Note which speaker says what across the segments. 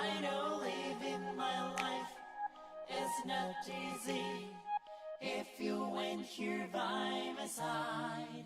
Speaker 1: I know living my life is not easy if you ain't here by my side.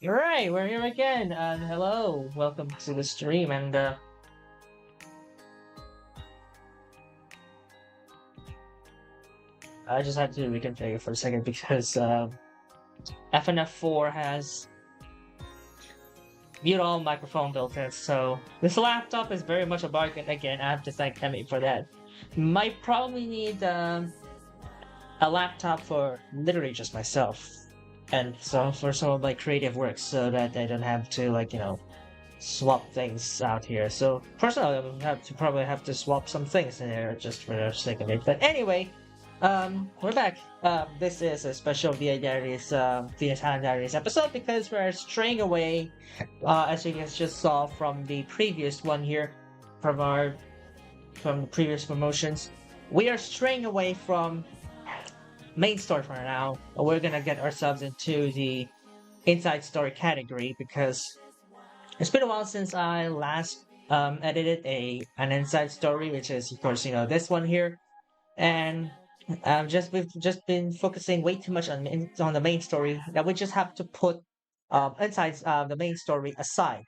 Speaker 2: Alright, we're here again. Hello, welcome to the stream. And I just had to reconfigure for a second because FNF4 has mute all microphone built in, so this laptop is very much a bargain. Again, I have to thank Hemi for that. Might probably need a laptop for literally just myself, and so for some of my creative work, so that I don't have to, like, swap things out here. So personally, I probably have to swap some things in there just for the sake of it. But anyway, we're back. This is a special Diaries, Diaries episode because we're straying away, as you guys just saw from the previous one here, from the previous promotions. We are straying away from main story for now. We're gonna get ourselves into the inside story category because it's been a while since I last edited an inside story, which is of course this one here, and we've just been focusing way too much on the main story that we just have to put inside the main story aside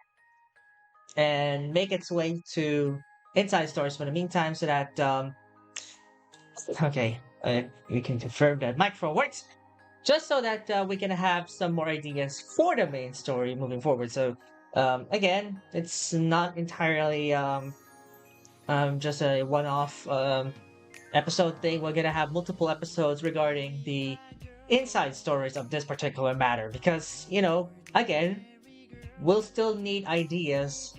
Speaker 2: and make its way to inside stories for the meantime, so that okay, we can confirm that microphone works, just so that we can have some more ideas for the main story moving forward. So again, it's not entirely just a one-off episode thing. We're gonna have multiple episodes regarding the inside stories of this particular matter because again, we'll still need ideas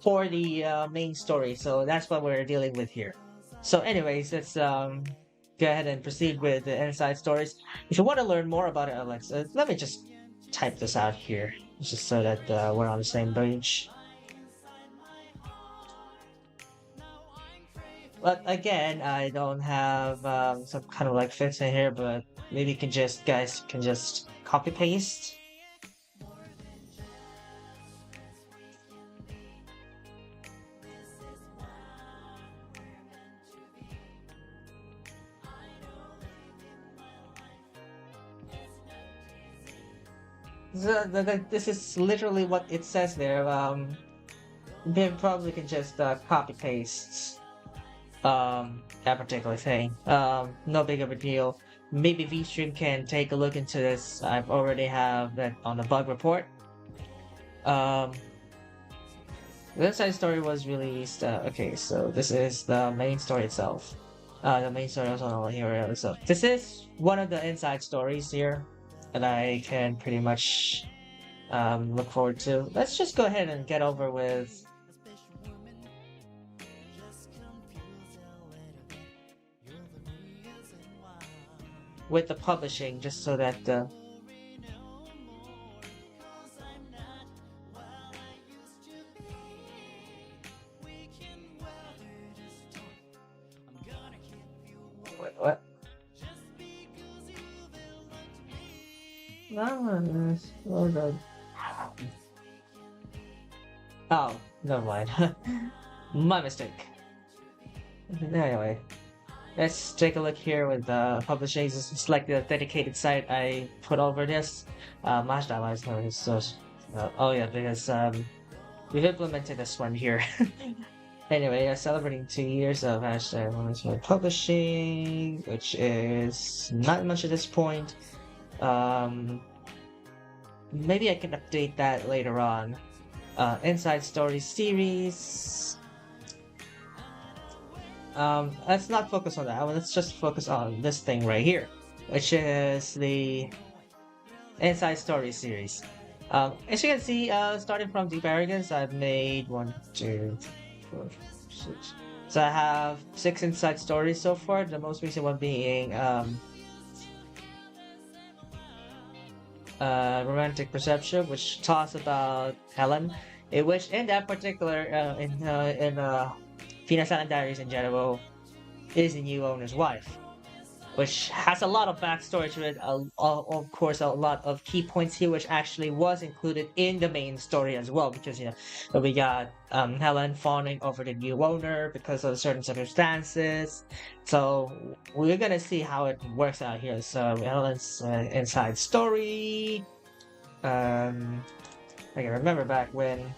Speaker 2: for the main story, so that's what we're dealing with here. So anyways, let's go ahead and proceed with the inside stories. If you want to learn more about it, Alex, let me just type this out here just so that we're on the same page. But again, I don't have some kind of like fix in here, but maybe guys can just copy paste. This is literally what it says there. You probably can just copy paste that particular thing. No big of a deal. Maybe VSTREAM can take a look into this. I've already have that on the bug report. The inside story was released. Okay, so this is the main story itself. The main story also here. So this is one of the inside stories here that I can pretty much look forward to. Let's just go ahead and get over with the publishing, just so that what? No, hold on. Oh, never mind. My mistake. Anyway, let's take a look here with the publishing. It's like the dedicated site I put over this. Match diaries. So, oh yeah, because we've implemented this one here. Anyway, celebrating 2 years of hashtag publishing, which is not much at this point. Maybe I can update that later on. Inside Story series. Let's not focus on that. Let's just focus on this thing right here, which is the Inside Story series. As you can see, starting from Deep Arrogance, I've made 1, 2, 3, 4, 6. So I have 6 inside stories so far. The most recent one being Romantic Perception, which talks about Helen, in which in that particular in V三人Diaries in general is the new owner's wife, which has a lot of backstory to it. Of course, a lot of key points here, which actually was included in the main story as well, because we got Helen fawning over the new owner because of certain circumstances. So we're gonna see how it works out here. So Helen's inside story. I can remember back when.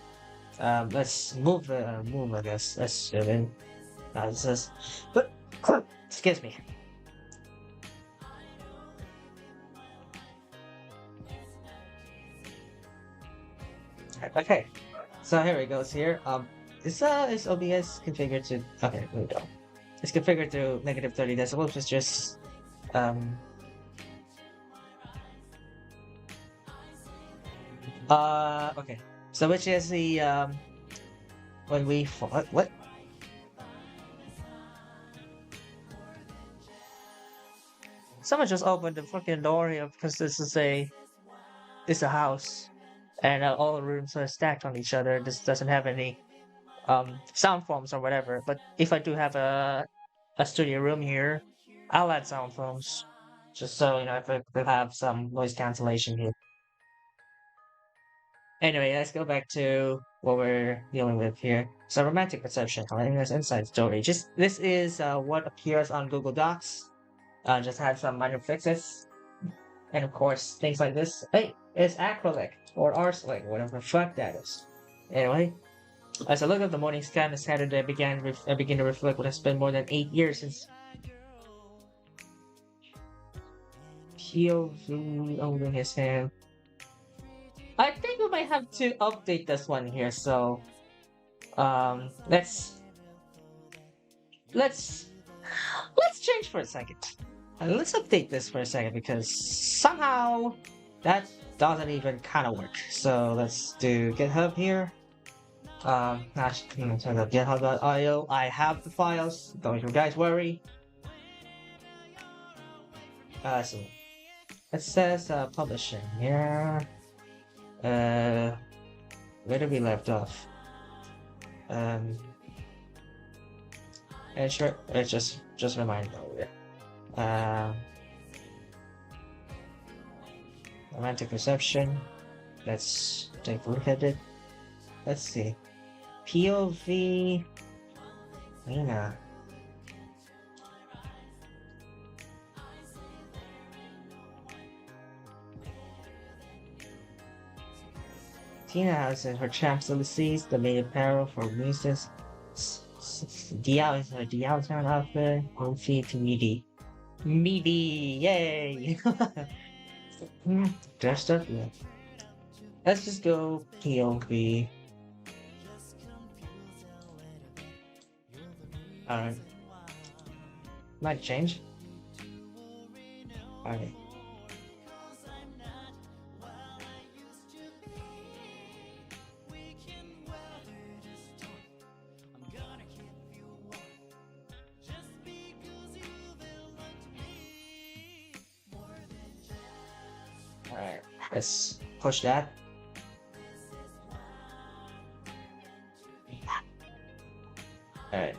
Speaker 2: Let's move. I guess. Let's zoom in. This is. But excuse me. Okay, so here it goes here. Is OBS configured to? Okay, we go. It's configured to -30 decibels. It's just okay. So which is the when we what? Someone just opened the fucking door here because this is a house, and all the rooms are stacked on each other. This doesn't have any sound forms or whatever. But if I do have a studio room here, I'll add sound forms, just so you know if it will have some noise cancellation here. Anyway, let's go back to what we're dealing with here. So romantic perception, Helena's inside story. This is what appears on Google Docs. Just had some minor fixes. And of course, things like this. Hey, it's acrylic or arsenic, whatever the fuck that is. Anyway, as I look at the morning sky on Saturday, I begin to reflect what has been more than 8 years since POV holding his hand. I think we might have to update this one here. So, let's change for a second. Let's update this for a second because somehow that doesn't even kind of work. So let's do GitHub here. Turn up GitHub.io. I have the files. Don't you guys worry. So it says publishing. Yeah. Where did we left off? And sure, it's just remind me. Romantic perception. Let's take a look at it. Let's see. POV. Helena. Tina has in her traps of the seas, the maid apparel for muses. Diao is her Diao town outfit. Home feed to Meaty. Meaty! Yay! Dressed up? Yeah. Let's just go POV. Alright. Might change. Alright. Alright, let's push that. Alright.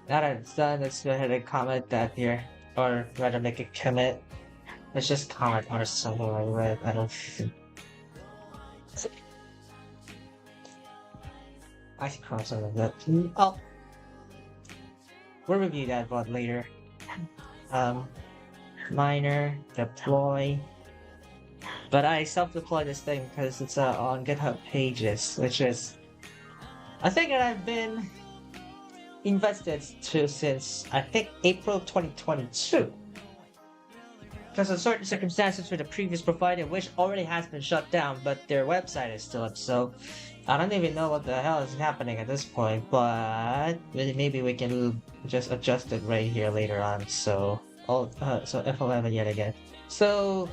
Speaker 2: Now that it's done, let's go ahead and comment that here. Or rather make a commit. Let's just comment or something like that. I don't think. I can comment something like that. Oh. We'll review that bot later. Minor, deploy. But I self-deploy this thing because it's on GitHub Pages, which is a thing that I've been invested to since I think April 2022. Because of certain circumstances for the previous provider, which already has been shut down, but their website is still up. So I don't even know what the hell is happening at this point, but maybe we can just adjust it right here later on. So so F11 yet again. So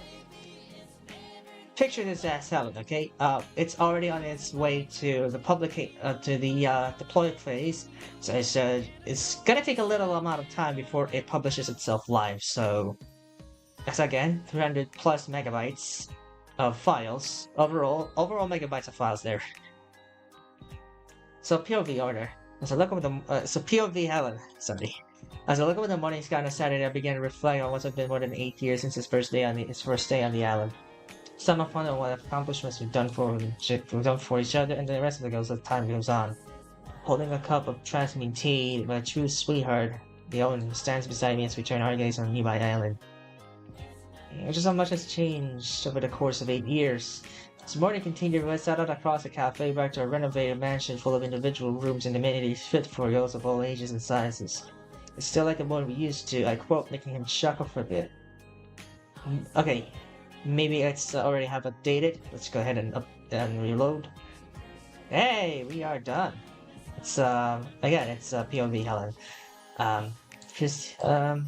Speaker 2: picture this as Helena, okay? It's already on its way to the deploy phase. So it's gonna take a little amount of time before it publishes itself live. So that's again 300 plus megabytes of files overall megabytes of files there. So POV order. As I look over the so POV Helen. Sorry. As I look over the morning sky on a Saturday, I began to reflect on what's been more than 8 years since his first day on the island. Some of fun on what accomplishments we've done for each other, and the rest of it goes as time goes on. Holding a cup of transmune tea, my true sweetheart, the owner, stands beside me as we turn our gaze on nearby island. Just how much has changed over the course of 8 years. This morning continued when I sat out across a cafe back to a renovated mansion full of individual rooms and amenities fit for those of all ages and sizes. It's still like the one we used to, I quote, making him chuckle for a bit. Okay. Maybe it's already have updated. Let's go ahead and reload. Hey, we are done. It's again, it's POV Helen. Um, just I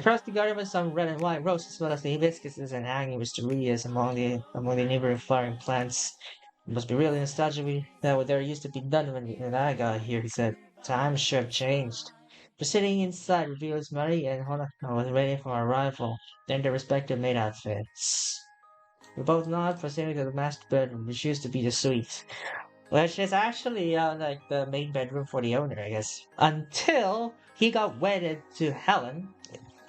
Speaker 2: crossed the garden with some red and white roses, as well as the hibiscuses and hanging wisterias among the neighboring flowering plants. It must be really nostalgic that what there used to be done when I got here, he said. Times sure have changed. Proceeding inside reveals Maria and Honoka was waiting for our arrival, in their respective maid outfits. We both nod, proceeding to the master bedroom, which used to be the suite. Which is actually like the main bedroom for the owner, I guess. Until he got wedded to Helen,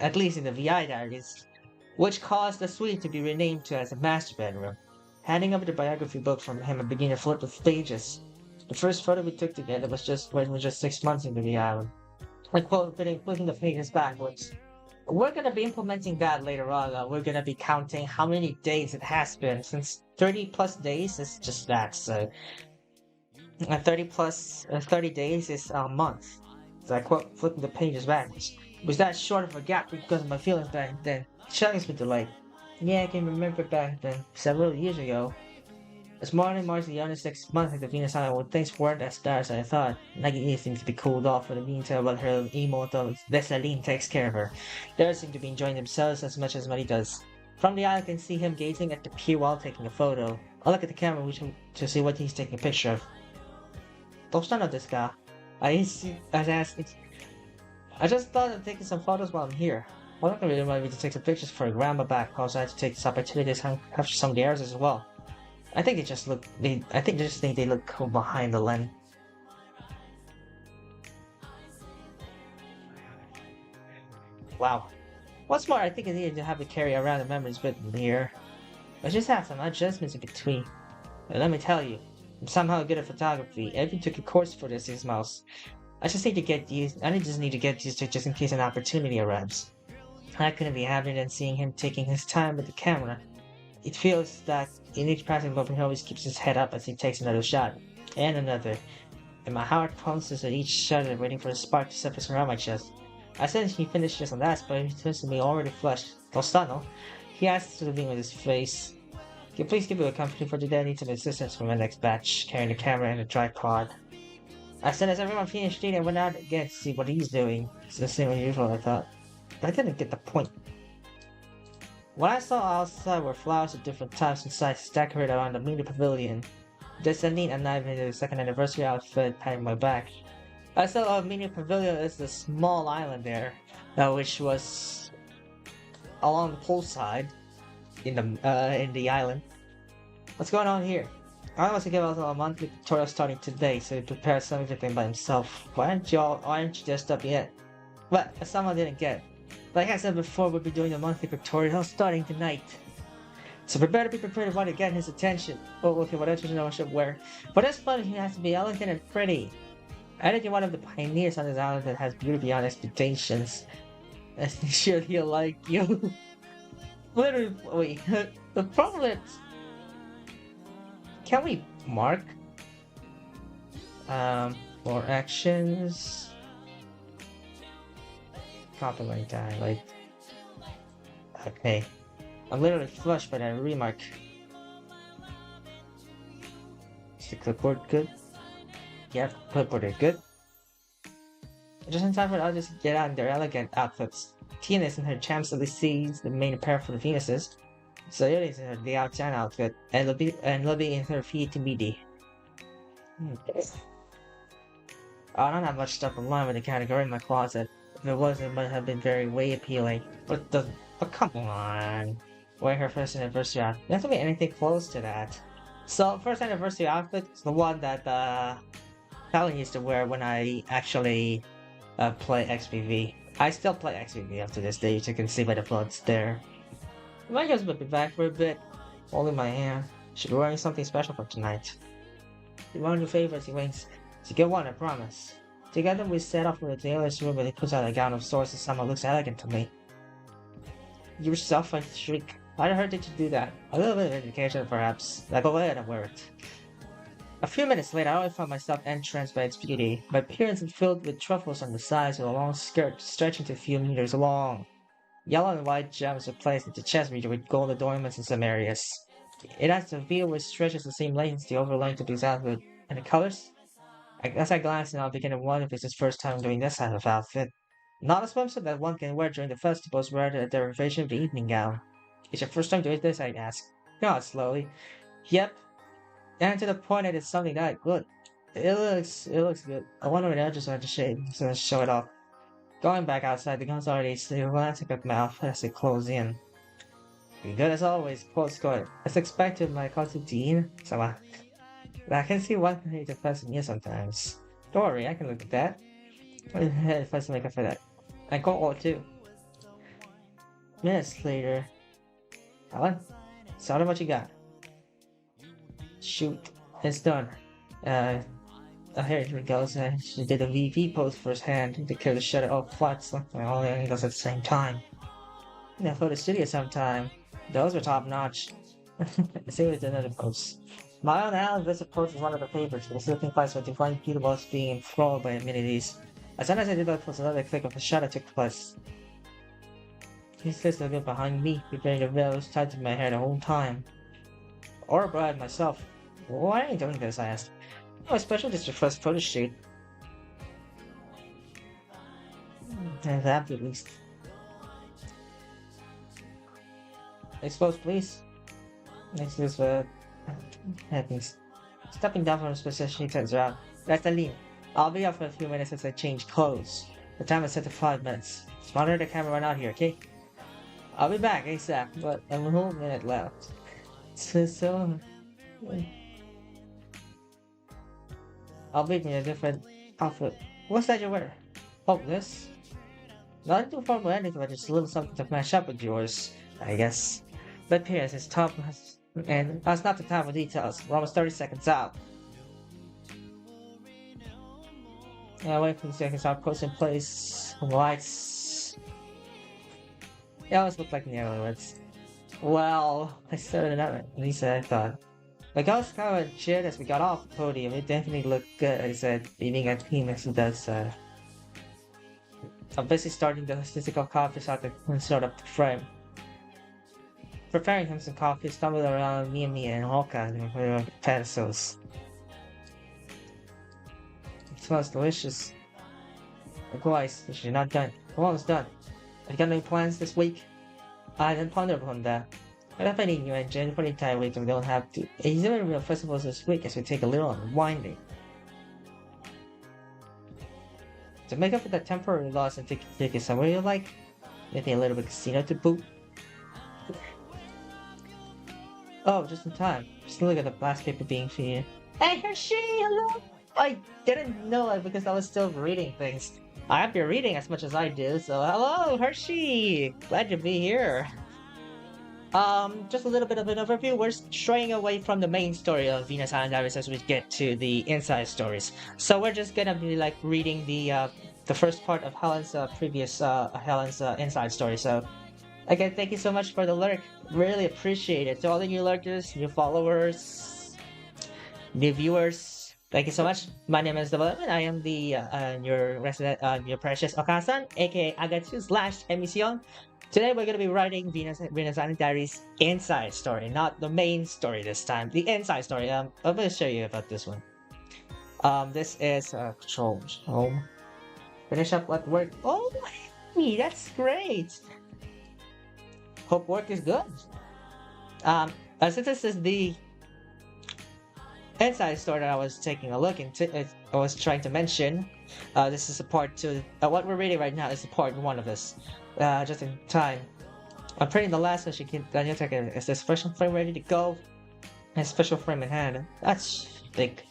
Speaker 2: at least in the VI Diaries, which caused the suite to be renamed to as the master bedroom. Handing over the biography book from him, I began to flip the pages. The first photo we took together was just when we were just 6 months into the island. I quote, flipping the pages backwards. We're gonna be implementing that later on. We're gonna be counting how many days it has been, since 30 plus days is just that. So 30 days is a month. So I quote, flipping the pages backwards. Was that short of a gap because of my feelings back then? Shelling's been delayed. Yeah, I can remember back then, several years ago. This morning marks the only 6 months at the Venus Island when things weren't as dire as I thought. Nagini seems to be cooled off for the meantime while her immortal Vesaline takes care of her. They seem to be enjoying themselves as much as Marie does. From the island I can see him gazing at the pier while taking a photo. I'll look at the camera to see what he's taking a picture of. どうしたのですか? I asked. I just thought of taking some photos while I'm here. I'm not really want me to take some pictures for a grandma back, cause I had to take this opportunity to capture some Diaries as well. I think they just think they look cool behind the lens. Wow. What's more, I think I needed to have to carry around the memories with me here. I just have some adjustments in between. But let me tell you, I'm somehow good at photography. I even took a course for this 6 months. I just need to get used to it just in case an opportunity arrives. I couldn't be happier than seeing him taking his time with the camera. It feels that in each passing moment he always keeps his head up as he takes another shot, and another, and my heart pulses at each shudder waiting for the spark to surface around my chest. As soon as he finished just on that, but he turns to me already flushed. Tostano? He asks to leave with his face. Can you please give me a company for today? I need some assistance for my next batch, carrying the camera and a tripod. As soon as everyone finished eating, I went out again to see what he's doing. It's the same as usual, I thought. But I didn't get the point. What I saw outside were flowers of different types and sizes decorated around the mini pavilion. Descending and I made the second anniversary outfit patting my back. I saw a mini pavilion is the small island there, which was along the poolside in the island. What's going on here? I want to give us a monthly tutorial starting today, so he prepared everything by himself. Why aren't you dressed up yet? But someone didn't get. Like I said before, we'll be doing a monthly tutorial starting tonight. So prepare to be prepared to want to get his attention. Oh, okay, what else I should wear? For this fun, he has to be elegant and pretty. I think you're one of the pioneers on this island that has beauty beyond expectations. I'm sure he'll like you. Literally, wait, the problem is... Can we mark? More actions... Compliment die, like... Okay. I'm literally flushed by that remark. Is the clipboard good? Yep, clipboard is good. Just in time for the others to get out in their elegant outfits. Tina is in her champs-ly sees the main apparel for the Venuses. Sayori is in her the outside outfit, and Libby in her feet to meaty. I don't have much stuff in line with the category in my closet. If it was, it might have been very way appealing. But come on. Wearing her first anniversary outfit. It has to be anything close to that. So, first anniversary outfit is the one that Helen used to wear when I actually play XPV. I still play XPV up to this day, as you can see by the floats there. My guess would be back for a bit, holding my hand. Should be wearing something special for tonight. You're one of your favorites, he winks. It's a good one, I promise. Together we set off from the tailor's room and he puts out a gown of sorts and somehow looks elegant to me. Yourself, I shriek. I heard that you do that. A little bit of education, perhaps. Now go ahead and wear it. A few minutes later, I already found myself entranced by its beauty. My appearance was filled with truffles on the sides with a long skirt stretching to a few meters long. Yellow and white gems were placed into chest region with gold adornments in some areas. It has a view which stretches the same length as the overlaying to this outfit. And the colors? As I glance now, I begin to wonder if it's his first time doing this kind of outfit. Not a swimsuit that one can wear during the festivals, rather a derivation of the evening gown. It's your first time doing this, I ask. Nod slowly. Yep. And to the point that it's something that good. It looks good. I wonder when I just had to shade, so I show it off. Going back outside, the gun's already still glancing at mouth as it closes in. Good as always, close score. As expected, my cousin Dean. Sama. I can see one thing to pass me sometimes. Don't worry, I can look at that. If I make up for that. I got all too. Minutes later. Alan, tell them what you got. Shoot, it's done. Here it goes. She did a VP pose firsthand to kill the shut it off flats like all the angles at the same time. Yeah, for the studio sometime. Those were top notch. See with another pose. My own Alan this approach is one of the favorites, but the sleeping class with divine beautiful being enthralled by amenities. As soon as I did that was another click of the shot took place. He sits a bit behind me, preparing the veils tied to my hair the whole time. Or bride myself. Why are you doing this? I asked. Oh, especially this is your first photo shoot. That at least. Expose, please. Next is happens. Stepping down from his position, she turns around. That's Helena. I'll be up for a few minutes as I change clothes. The time is set to 5 minutes. Just monitor the camera right out here, okay? I'll be back ASAP, but a whole minute left. So I'll be in a different outfit. What's that you wear? Oh, this? Not too formal or anything, but just a little something to match up with yours, I guess. But Pierce is top, and that's not the time for details. We're almost 30 seconds out. Yeah, wait for the seconds. I'll post in place. Lights. It always looked like in the other words. Well, I started out at least I thought. The ghost kind of cheered as we got off the podium. It definitely looked good, I said, beaming at him as he does. I'm busy starting the physical coffee shop to sort of the frame. Preparing him some coffee, stumbled around me and Hoka with pencils. It smells delicious. Likewise, you're not done. I'm almost done. Have you got any plans this week? I didn't ponder upon that. I don't have any new engine for the entire week, so we don't have to. He's doing real festivals this week as we take a little unwinding. To make up for that temporary loss and take it somewhere you like, maybe a little bit casino to boot. Oh, just in time. Just look at the last paper being feeded. Hey Hershey, hello! I didn't know it because I was still reading things. I hope you're reading as much as I do, so hello Hershey! Glad to be here. Just a little bit of an overview. We're straying away from the main story of Venus Island Diaries as we get to the inside stories. So we're just gonna be like reading the first part of Helen's previous Helen's inside story. So again, thank you so much for the lurk. Really appreciate it. To all the new lurkers, new followers, new viewers, thank you so much. My name is Development. I am the your resident, your precious Okasan, aka Agatsu/Emision. Today we're gonna be writing Venus Island Diaries inside story, not the main story this time. The inside story. I'm gonna show you about this one. This is control home. Finish up what work. Oh, hey, that's great. Hope work is good. Since this is the inside story that I was taking a look into, I was trying to mention. This is a part 2. What we're reading right now is part 1 of this. Just in time. I'm printing the last one. Daniel Tekken is the special frame ready to go. And special frame in hand. That's big.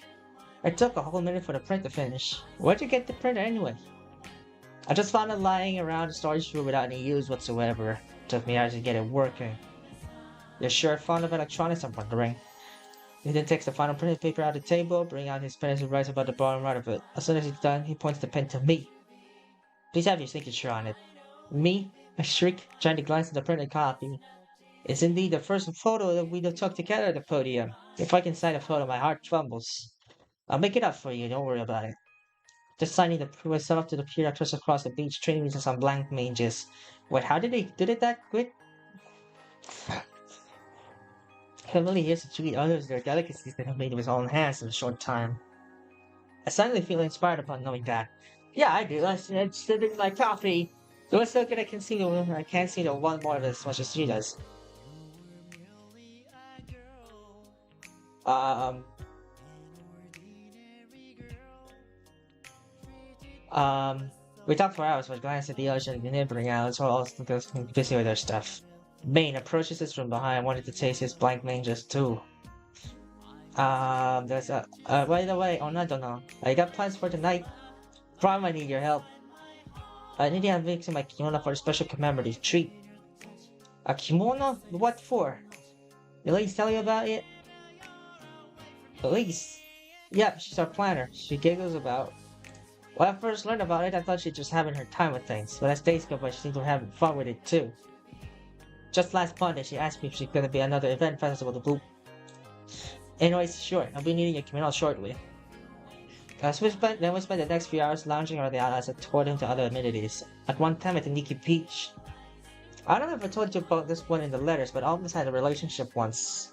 Speaker 2: It took a whole minute for the print to finish. Where'd you get the printer anyway? I just found it lying around the storage room without any use whatsoever. Took me hours to get it working. You're sure fond of electronics, I'm wondering. He then takes the final printed paper out of the table, bring out his pen and writes about the bottom right of it. As soon as he's done, he points the pen to me. Please have your signature on it. Me? I shriek, trying to glance at the printed copy. It's indeed the first photo that we took together at the podium. If I can sign a photo, my heart trembles. I'll make it up for you, don't worry about it. Just signing the myself to the pier actress across the beach, training me to some blank pages. Wait, how did they did it that quick? Family used to treat others their delicacies that have made with his own hands in a short time. I suddenly feel inspired upon knowing that. Yeah, I do. It's sipping my coffee. It was so good I can't see the one more of it as much as she does. Um, we talked for hours, but glanced at the ocean and the neighboring islands while all busy with their stuff. Bane approaches us from behind, wanted to taste his blank mangoes too. There's by the way, oh no, don't know. I got plans for tonight. Probably might need your help. I need to have fixing my kimono for a special commemorative treat. A kimono? What for? Elise tell you about it? Elise? Yep, she's our planner. She giggles about. When I first learned about it, I thought she'd just having her time with things, but as days go by, she seems to be having fun with it too. Just last Monday, she asked me if she's gonna be another event festival to boot. Anyways, sure, I'll be needing your kimono shortly. We spent the next few hours lounging around the islands and touring to other amenities. At one time at the Nikki Beach. I don't know if I told you about this one in the letters, but I almost had a relationship once.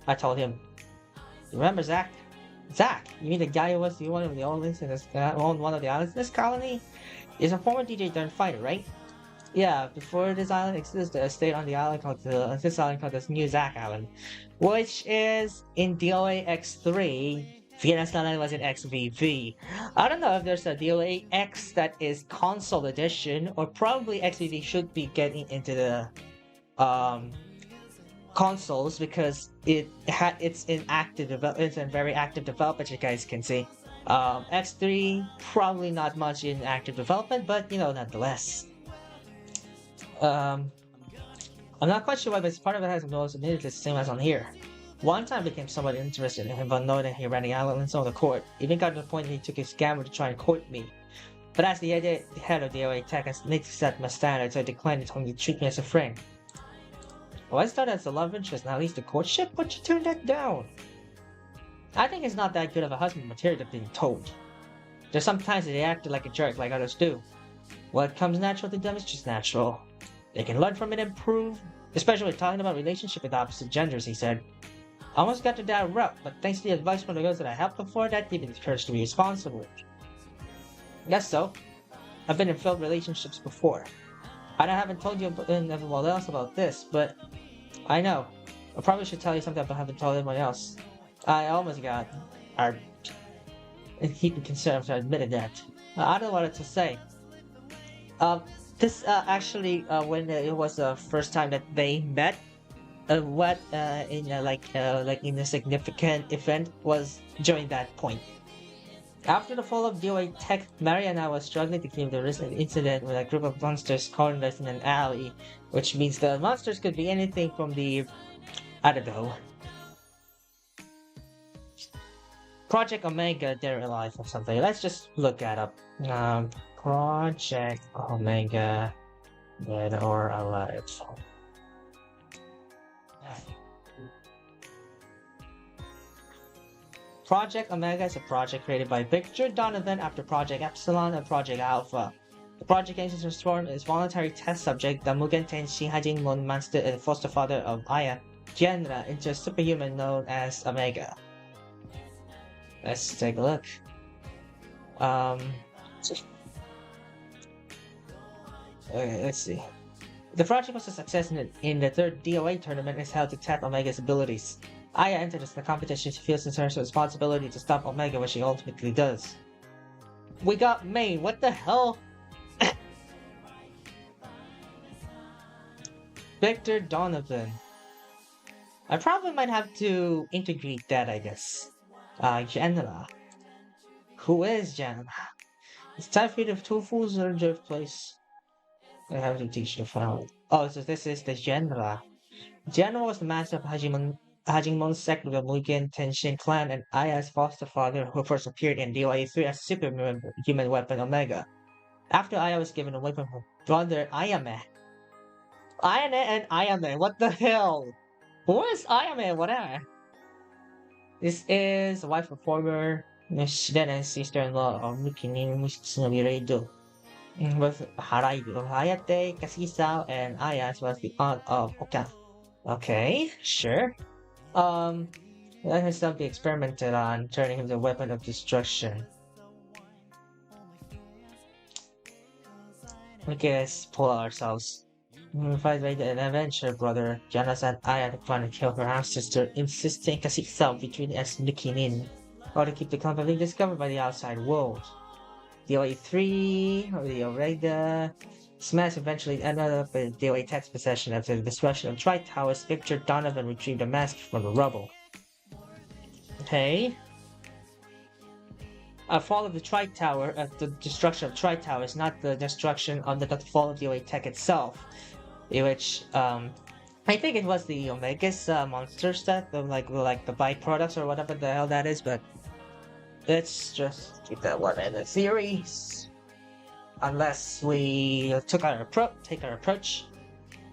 Speaker 2: I told him. Remember Zach? Zach? You mean the guy who was one of the only in this owned one of the islands in this colony? He's a former DJ turned fighter, right? Yeah, before this island existed, a state on the island called this New Zach Island, which is in DOA X3. VNS Island was in XVV. I don't know if there's a DOA X that is console edition, or probably XVV should be getting into the consoles because it's in very active development, you guys can see. X3 probably not much in active development, but nonetheless. I'm not quite sure why, but part of it has no submitted the same as on here. One time I became somewhat interested in him, but knowing that he ran the islands on the court, even got to the point that he took his scammer to try and court me. But as the head of the OA Tech, I need to set my standards, so I declined and told him to treat me as a friend. Well, I started as a love interest, not least a courtship, but you turned that down. I think he's not that good of a husband material to being told. There's sometimes they acted like a jerk like others do. What comes natural to them is just natural. They can learn from it and improve, especially when talking about relationship with opposite genders, he said. I almost got to that route, but thanks to the advice from the girls that I helped before, that gave me the courage to be responsible. Guess so. I've been in failed relationships before. I haven't told you and everyone else about this, but I know. I probably should tell you something, but I haven't told anyone else. I almost got heated concern after I admitted that. I don't know what to say. This actually, when it was the first time that they met, in a significant event was during that point. After the fall of DOA Tech, Maria and I was struggling to keep the recent incident with a group of monsters cornered us in an alley, which means the monsters could be anything from I don't know, Project Omega Dead or Alive or something. Let's just look that up. Project Omega Dead or Alive. Project Omega is a project created by Victor Donovan after Project Epsilon and Project Alpha. The project aims to transform its voluntary test subject, the Mugen Tenshi Hajimon monster and foster father of Aya, Genra, into a superhuman known as Omega. Let's take a look. Okay, let's see. The project was a success in the third DOA tournament and is held to test Omega's abilities. Aya entered the competition. She feels in terms of responsibility to stop Omega, which she ultimately does. We got Main. What the hell? Victor Donovan. I probably might have to integrate that, I guess. Janela. Who is Janela? It's time for you to two fools in their place. I have to teach the file. Oh, so this is the Janela. Janela was the master of Hajimon's sect of the Mugen Tenshin clan and Aya's foster father who first appeared in DOA 3 as superhuman weapon Omega. After Aya was given a weapon from brother Ayame. Ayane and Ayame, what the hell? Who is Ayame? Whatever. This is the wife of former then and sister-in-law of Mikini Mitsunobu with Haraido, Hayate, Kasisao, and Aya as well as the aunt of Oka. Okay, sure. Um, let himself be experimented on, turning him to a weapon of destruction. We guess pull ourselves. We fight with an adventure, brother. Jonas and I had fun and killed her half sister, insisting to seek self between us looking in, or to keep the company discovered by the outside world. DOA 3 or the Orega. Smash eventually ended up in DOA Tech's possession after the destruction of Tri Towers. Victor Donovan retrieved the mask from the rubble. Okay. A fall of the Tri Tower, the destruction of Tri Tower is not the destruction of the fall of DOA Tech itself, which I think it was the Omega's monsters that like the byproducts or whatever the hell that is, but let's just keep that one in the theories. Unless we take our approach.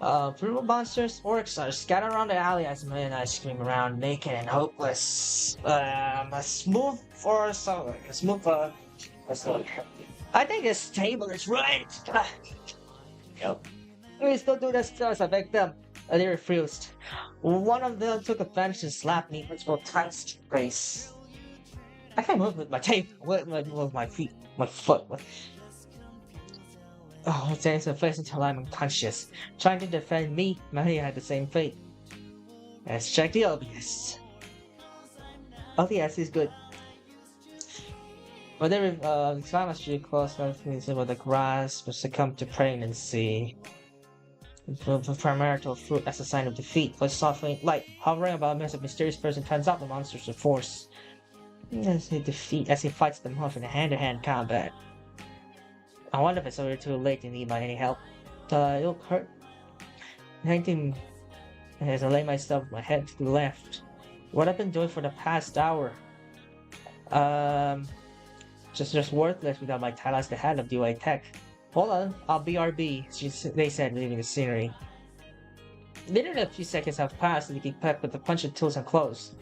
Speaker 2: Brutal monsters, orcs are scattered around the alley as men and I scream around naked and hopeless. Let's move for so. Let's move for. I think this table is right. Yep. We still do this to us, I beg them. They refused. One of them took advantage and slapped me multiple times to the face. I can't move with my tape, with my feet, my foot. Oh, it stays in place until I'm unconscious. Trying to defend me, Maria had the same fate. Let's check the OBS. OBS is good. Whenever Xama's Street close with the grass but succumb to pregnancy. The primordial fruit as a sign of defeat, but softly light hovering above him as a mysterious person turns out the monsters of force. As he fights them off in a hand-to-hand combat. I wonder if it's already too late to need any help. It'll hurt. 19 as I lay myself with my head to the left. What I've been doing for the past hour. Just worthless without my title as the head of DOA Tech. Hold on, I'll BRB, they said, leaving the scenery. Literally a few seconds have passed and you can pep with the punch of tools and clothes.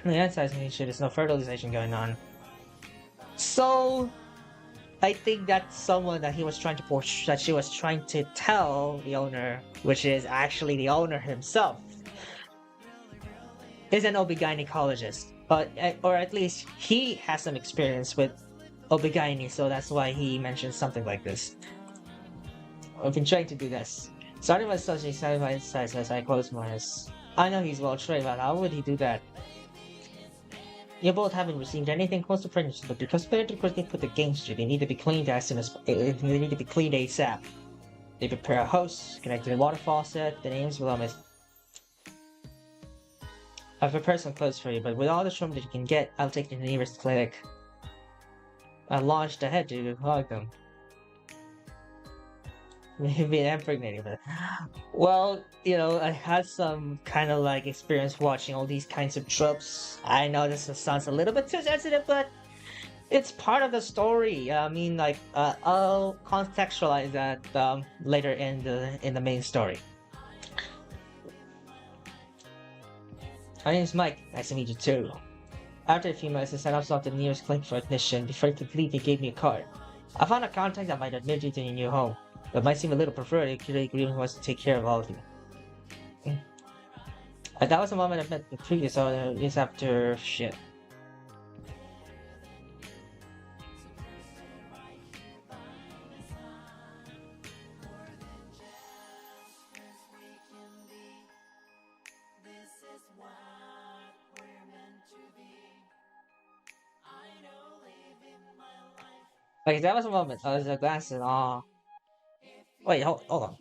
Speaker 2: On the outside, there's no fertilization going on. So, I think that's someone that he was trying to that she was trying to tell the owner, which is actually the owner himself, is an OB-gynecologist, but or at least he has some experience with OB-gyne, so that's why he mentioned something like this. I've been trying to do this. Starting with such excited by insights as I close my eyes. I know he's well trained, but how would he do that? You both haven't received anything close to pregnancy, but because they put the game straight, they need to be cleaned as soon as they need to be cleaned ASAP. They prepare a host, connect to the water faucet, the names below me. I've prepared some clothes for you, but with all the room that you can get, I'll take you to the nearest clinic. I launched ahead to hug them. Maybe I'm impregnated, but well, you know, I had some kind of like experience watching all these kinds of tropes. I know this sounds a little bit too sensitive, but it's part of the story. I mean, like, I'll contextualize that later in the main story. My name's Mike. Nice to meet you too. After a few months, I sent off to the nearest clinic for admission. Before he could leave, he gave me a card. I found a contact that might admit you to your new home. But might seem a little preferred if Kiri Green wants to take care of all of you. That was the moment I met the previous owner is after shit. Like that was a moment. I was like glasses. Aw. Wait, hold on.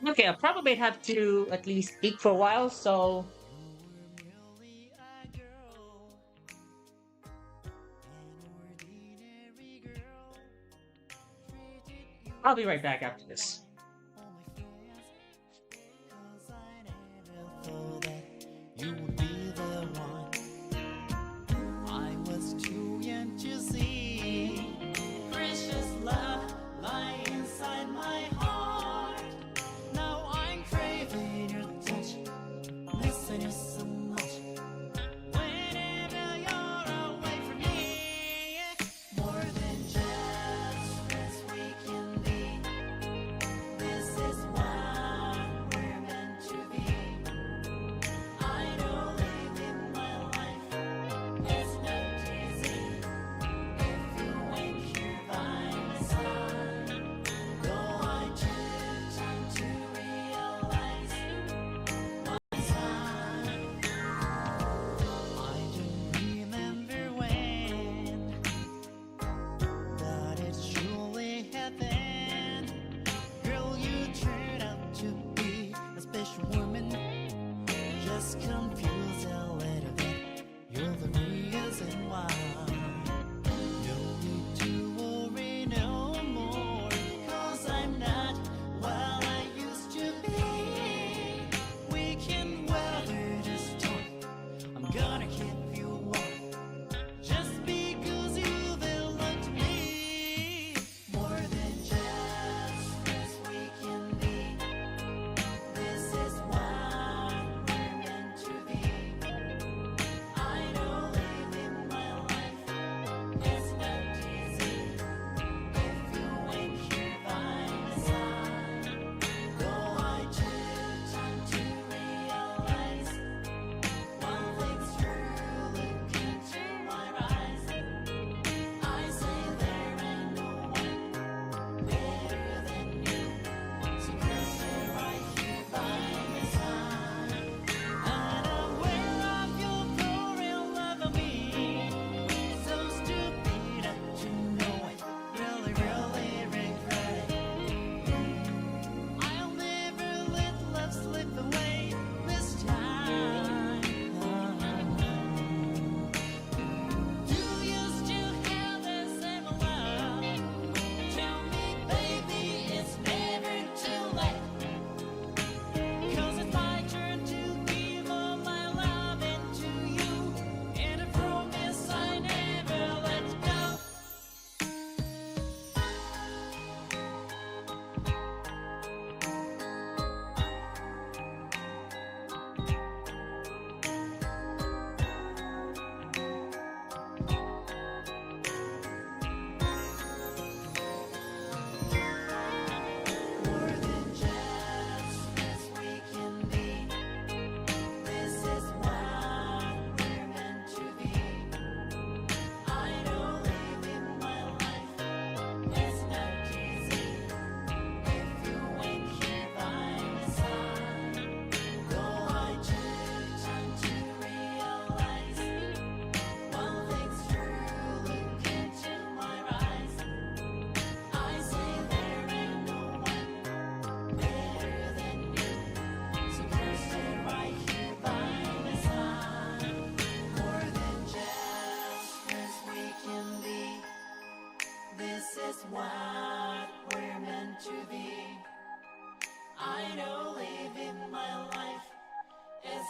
Speaker 2: Okay, I probably have to at least eat for a while, so I'll be right back after this.
Speaker 1: You would be the one. I was too young to see precious love.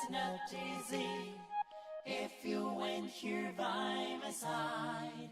Speaker 1: is not easy if you ain't here by my side.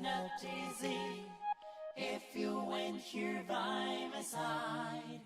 Speaker 1: not easy if you ain't here by my side.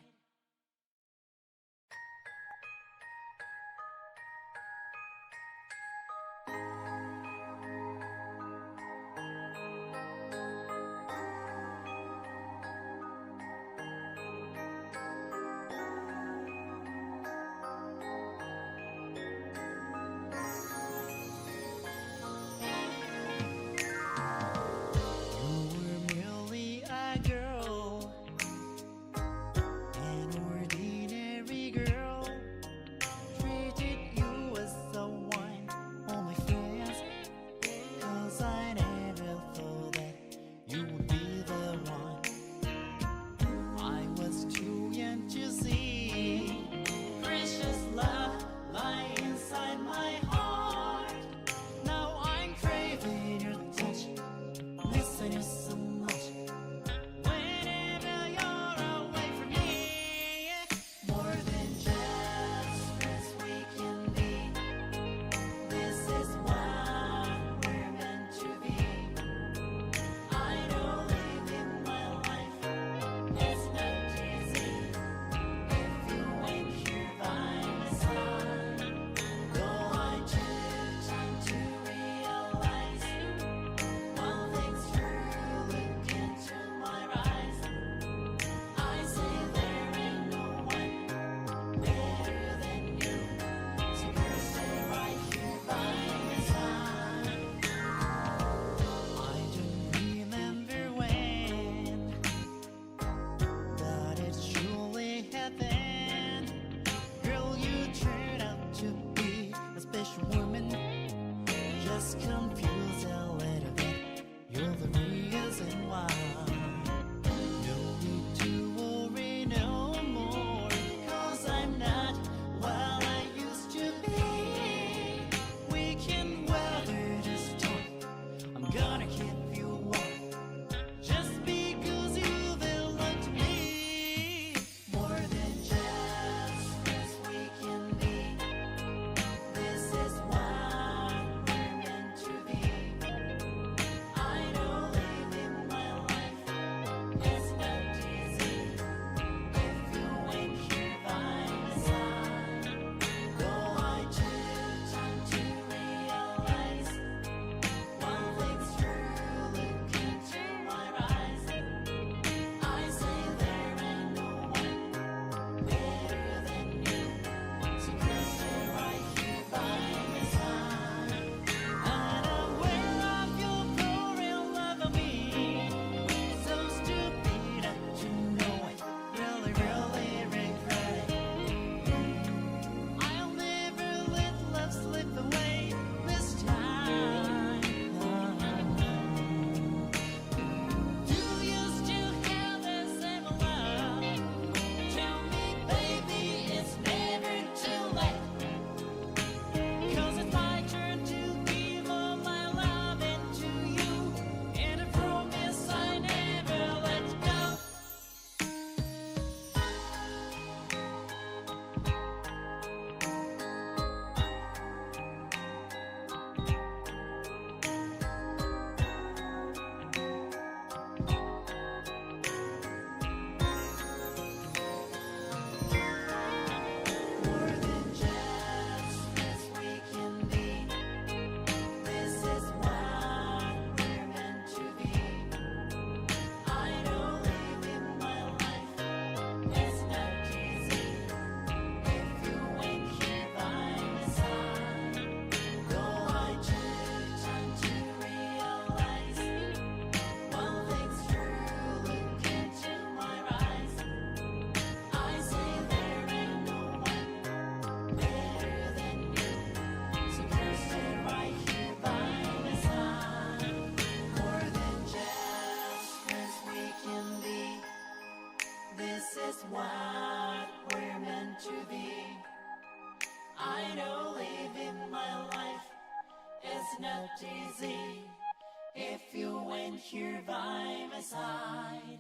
Speaker 1: went here by my side.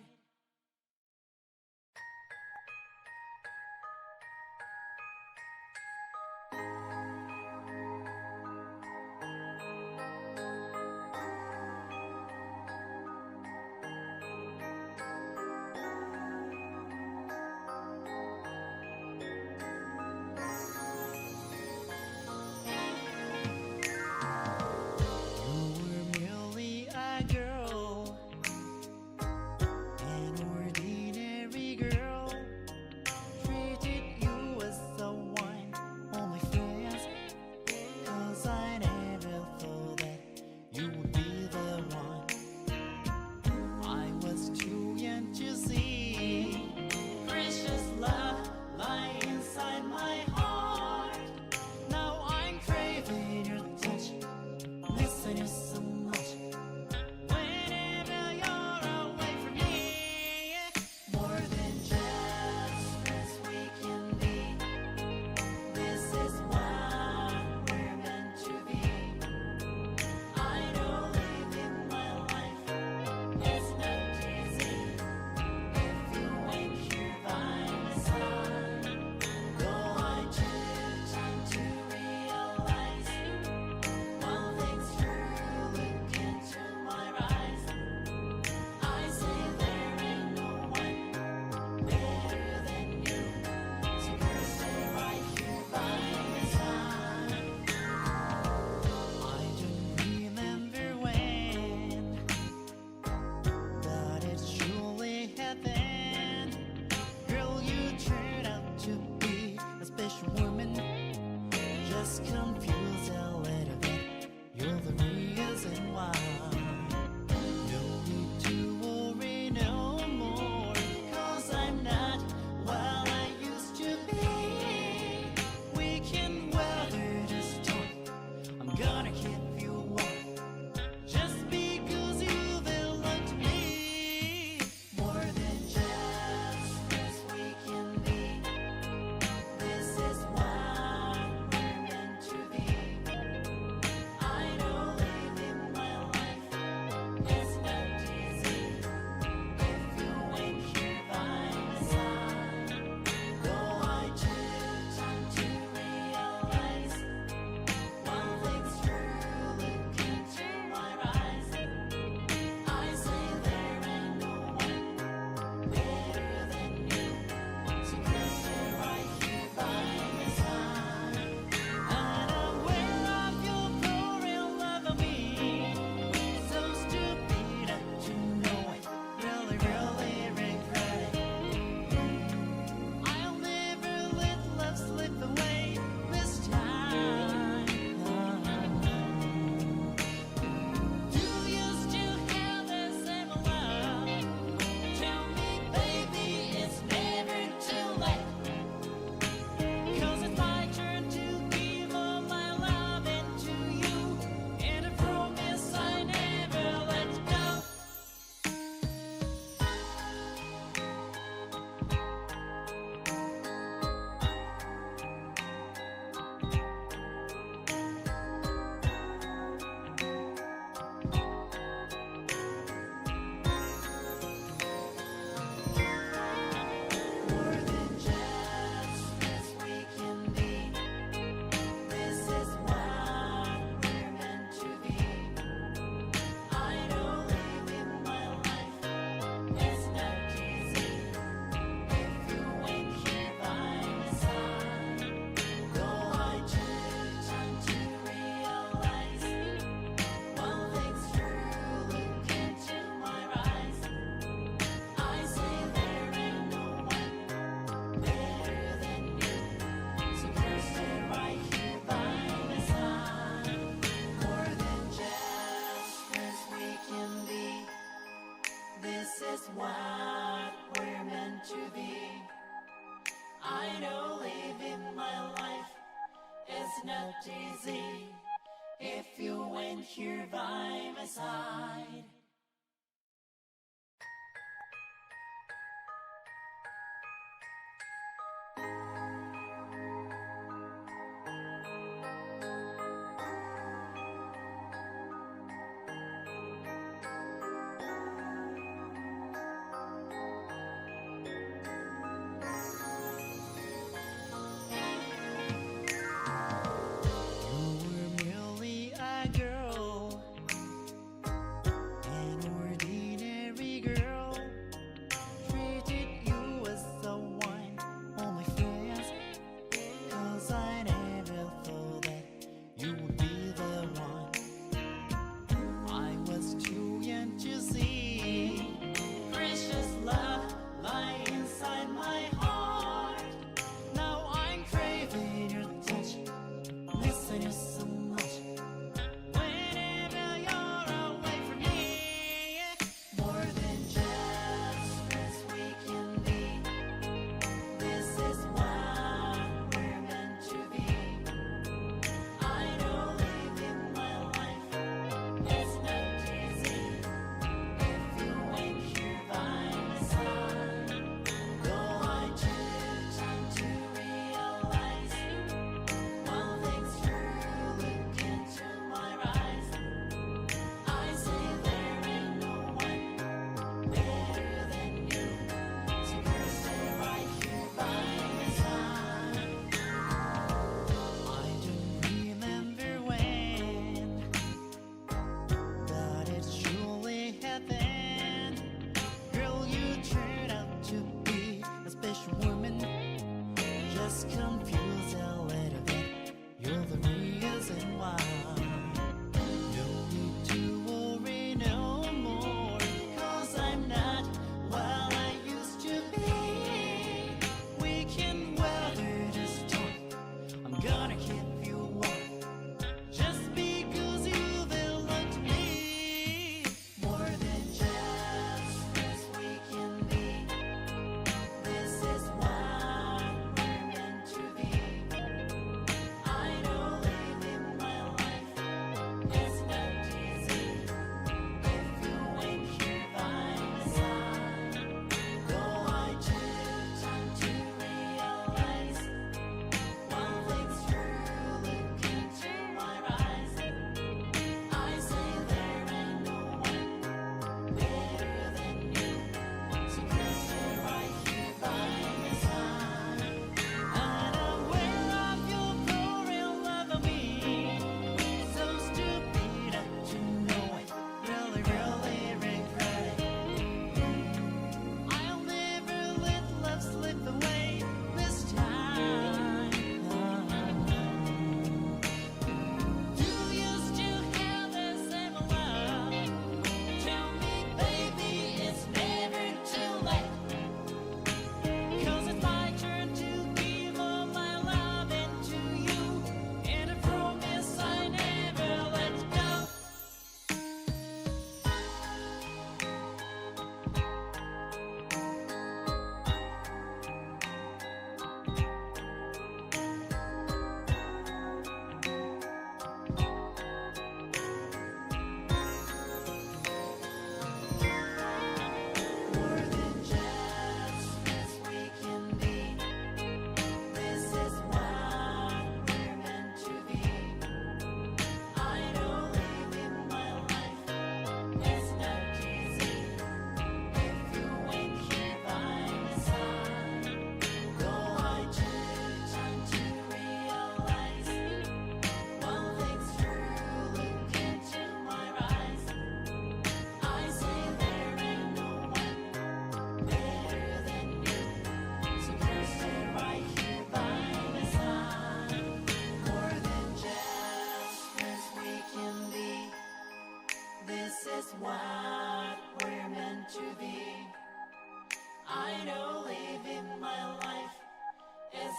Speaker 1: what we're meant to be. I know living my life is not easy if you weren't here by my side.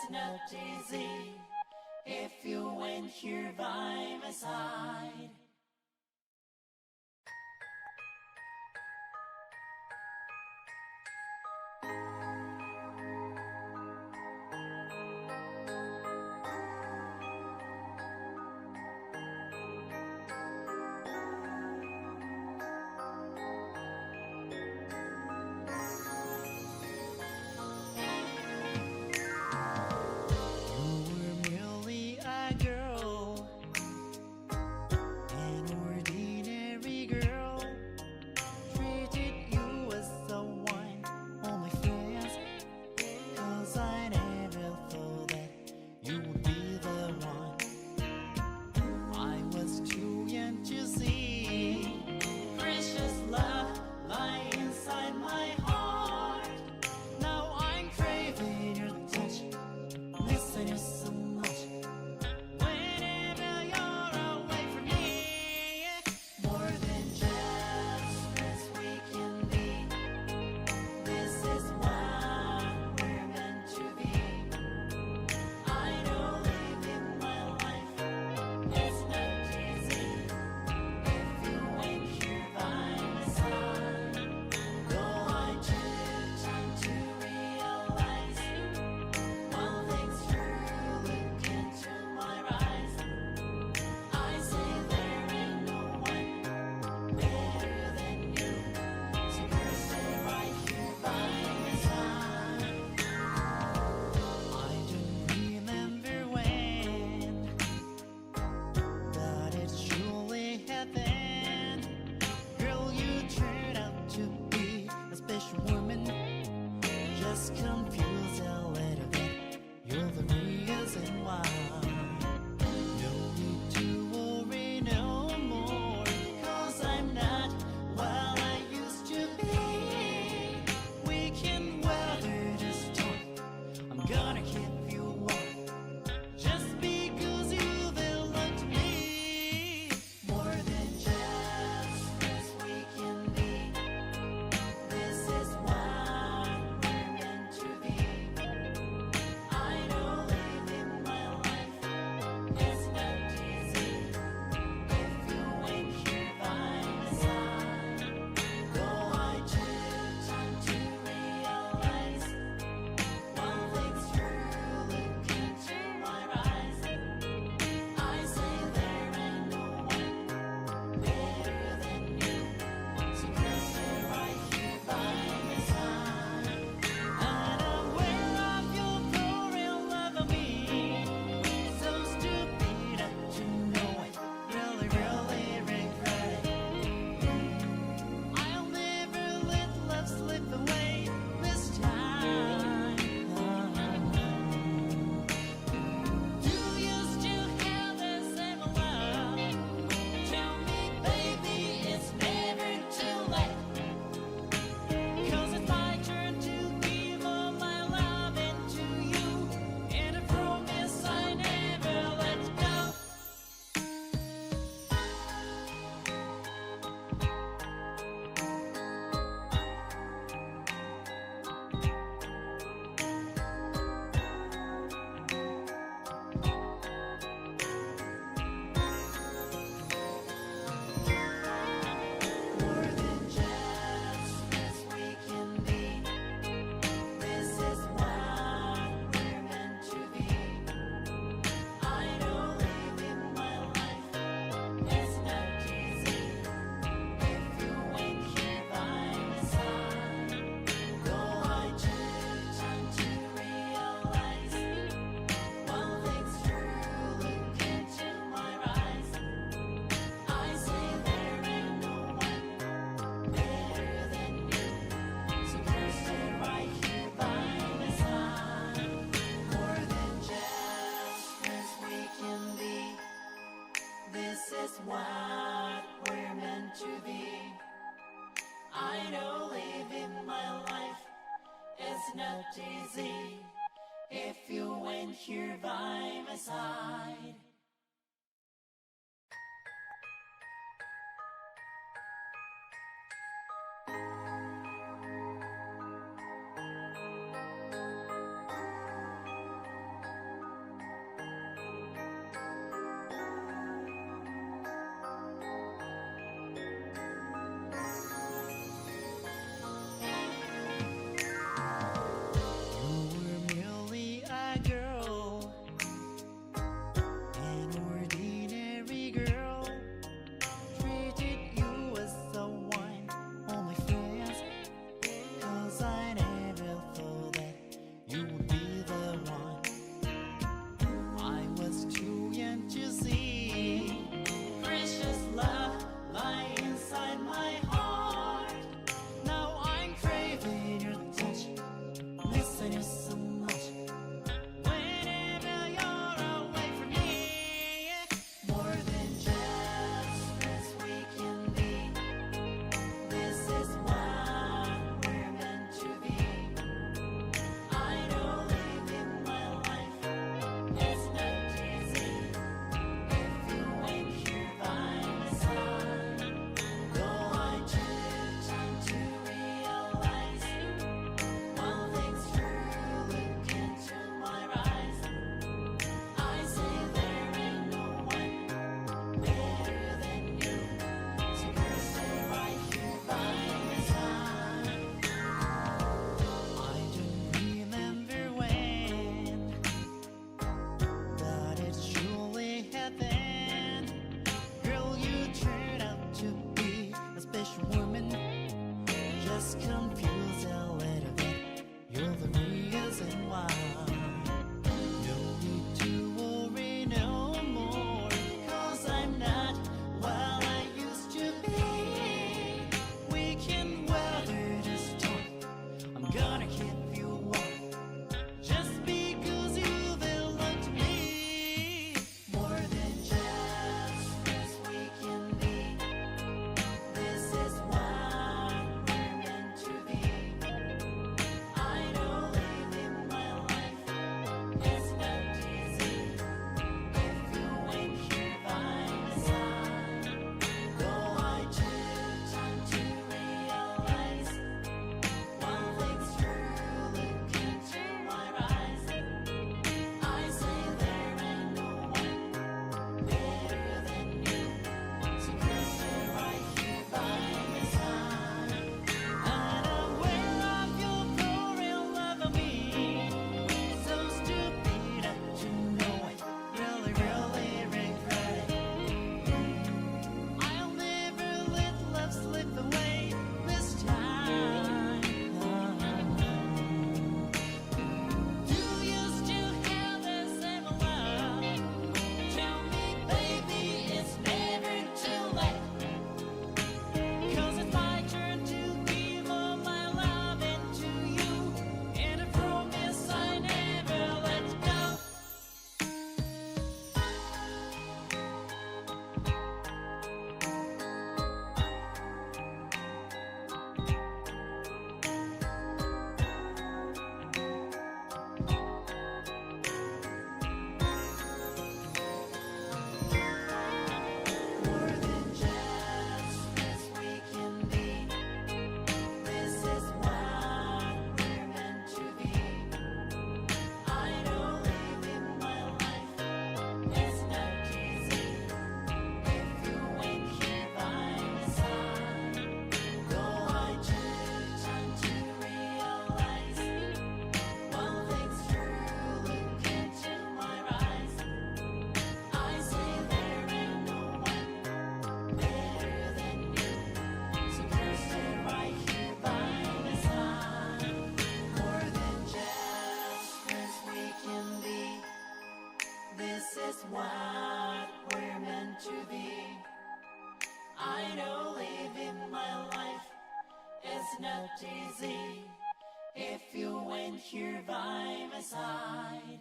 Speaker 1: is not easy if you went here by my side. Confused a little bit, you're the reason why. No need to worry no more, 'cause I'm not what I used to be. We can weather the storm, I'm gonna keep you warm, just because you belong to me. More than just friends we can be, this is what what we're meant to be. I know living my life is not easy if you weren't here by my side. It's not easy if you went here by my side.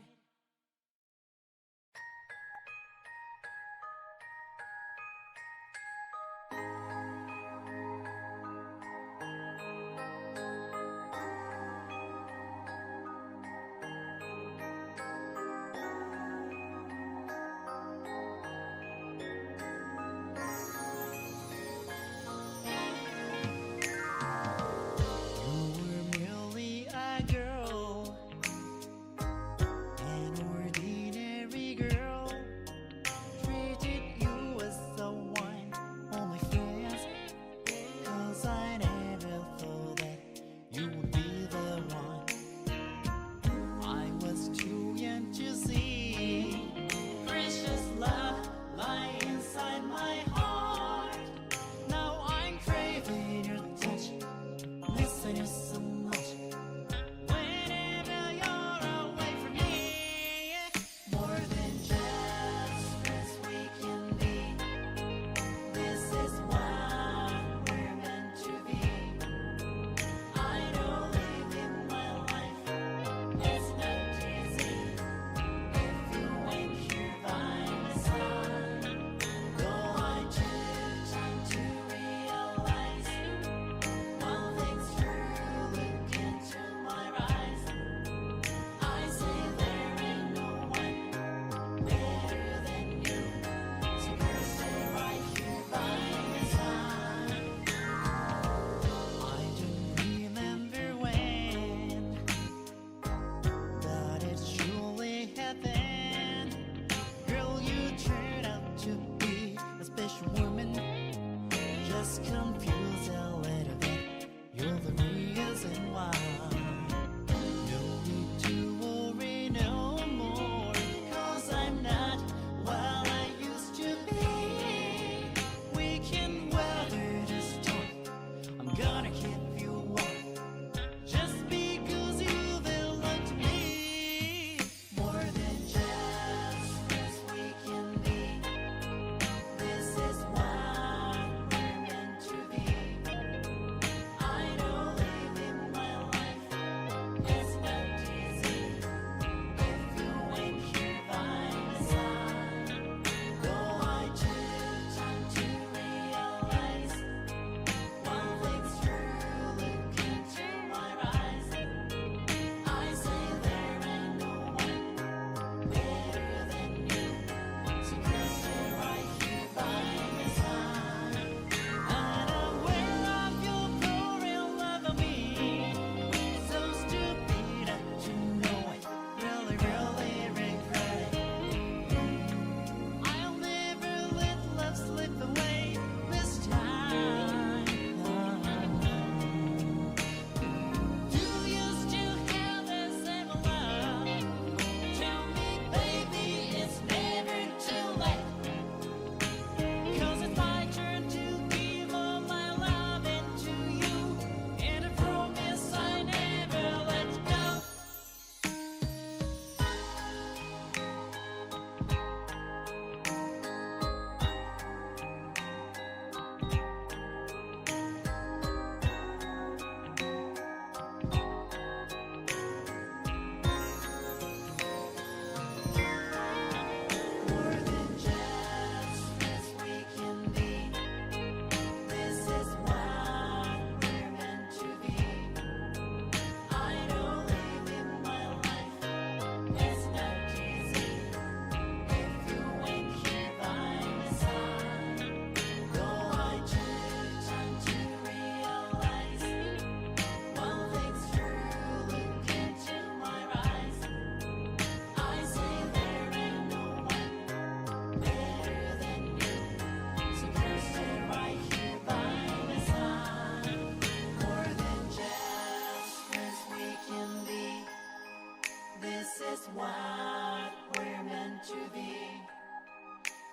Speaker 3: what we're meant to be.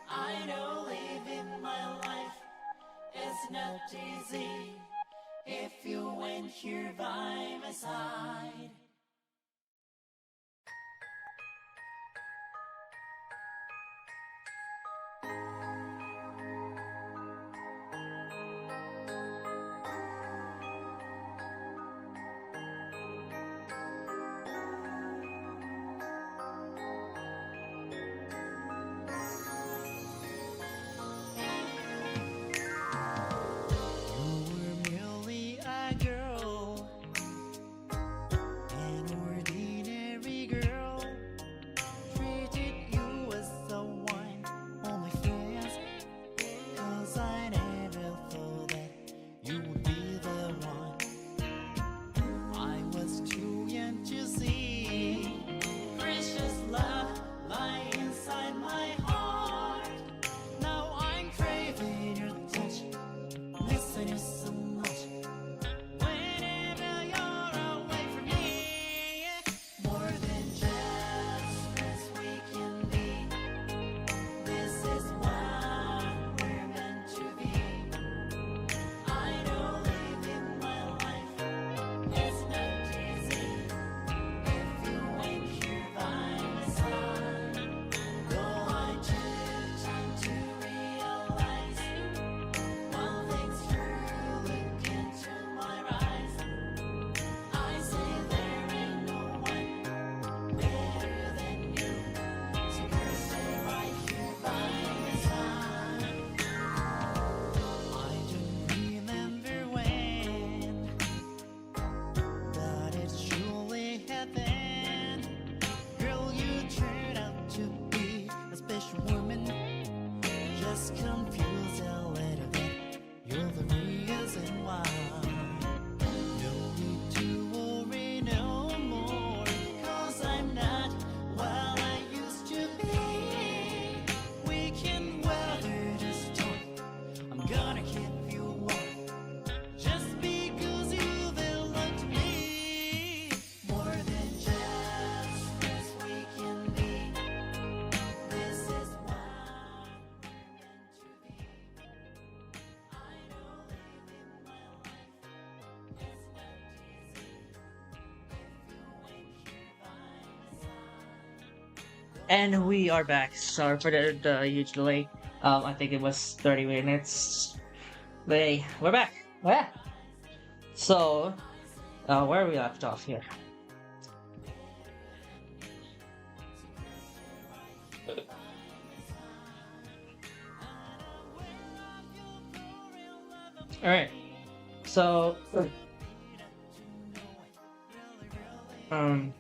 Speaker 3: I know living my life is not easy if you weren't here by my side.
Speaker 2: And we are back. Sorry for the huge delay. I think it was 30 minutes. But hey, we're back. Yeah. So, where we left off here? All right. So, um,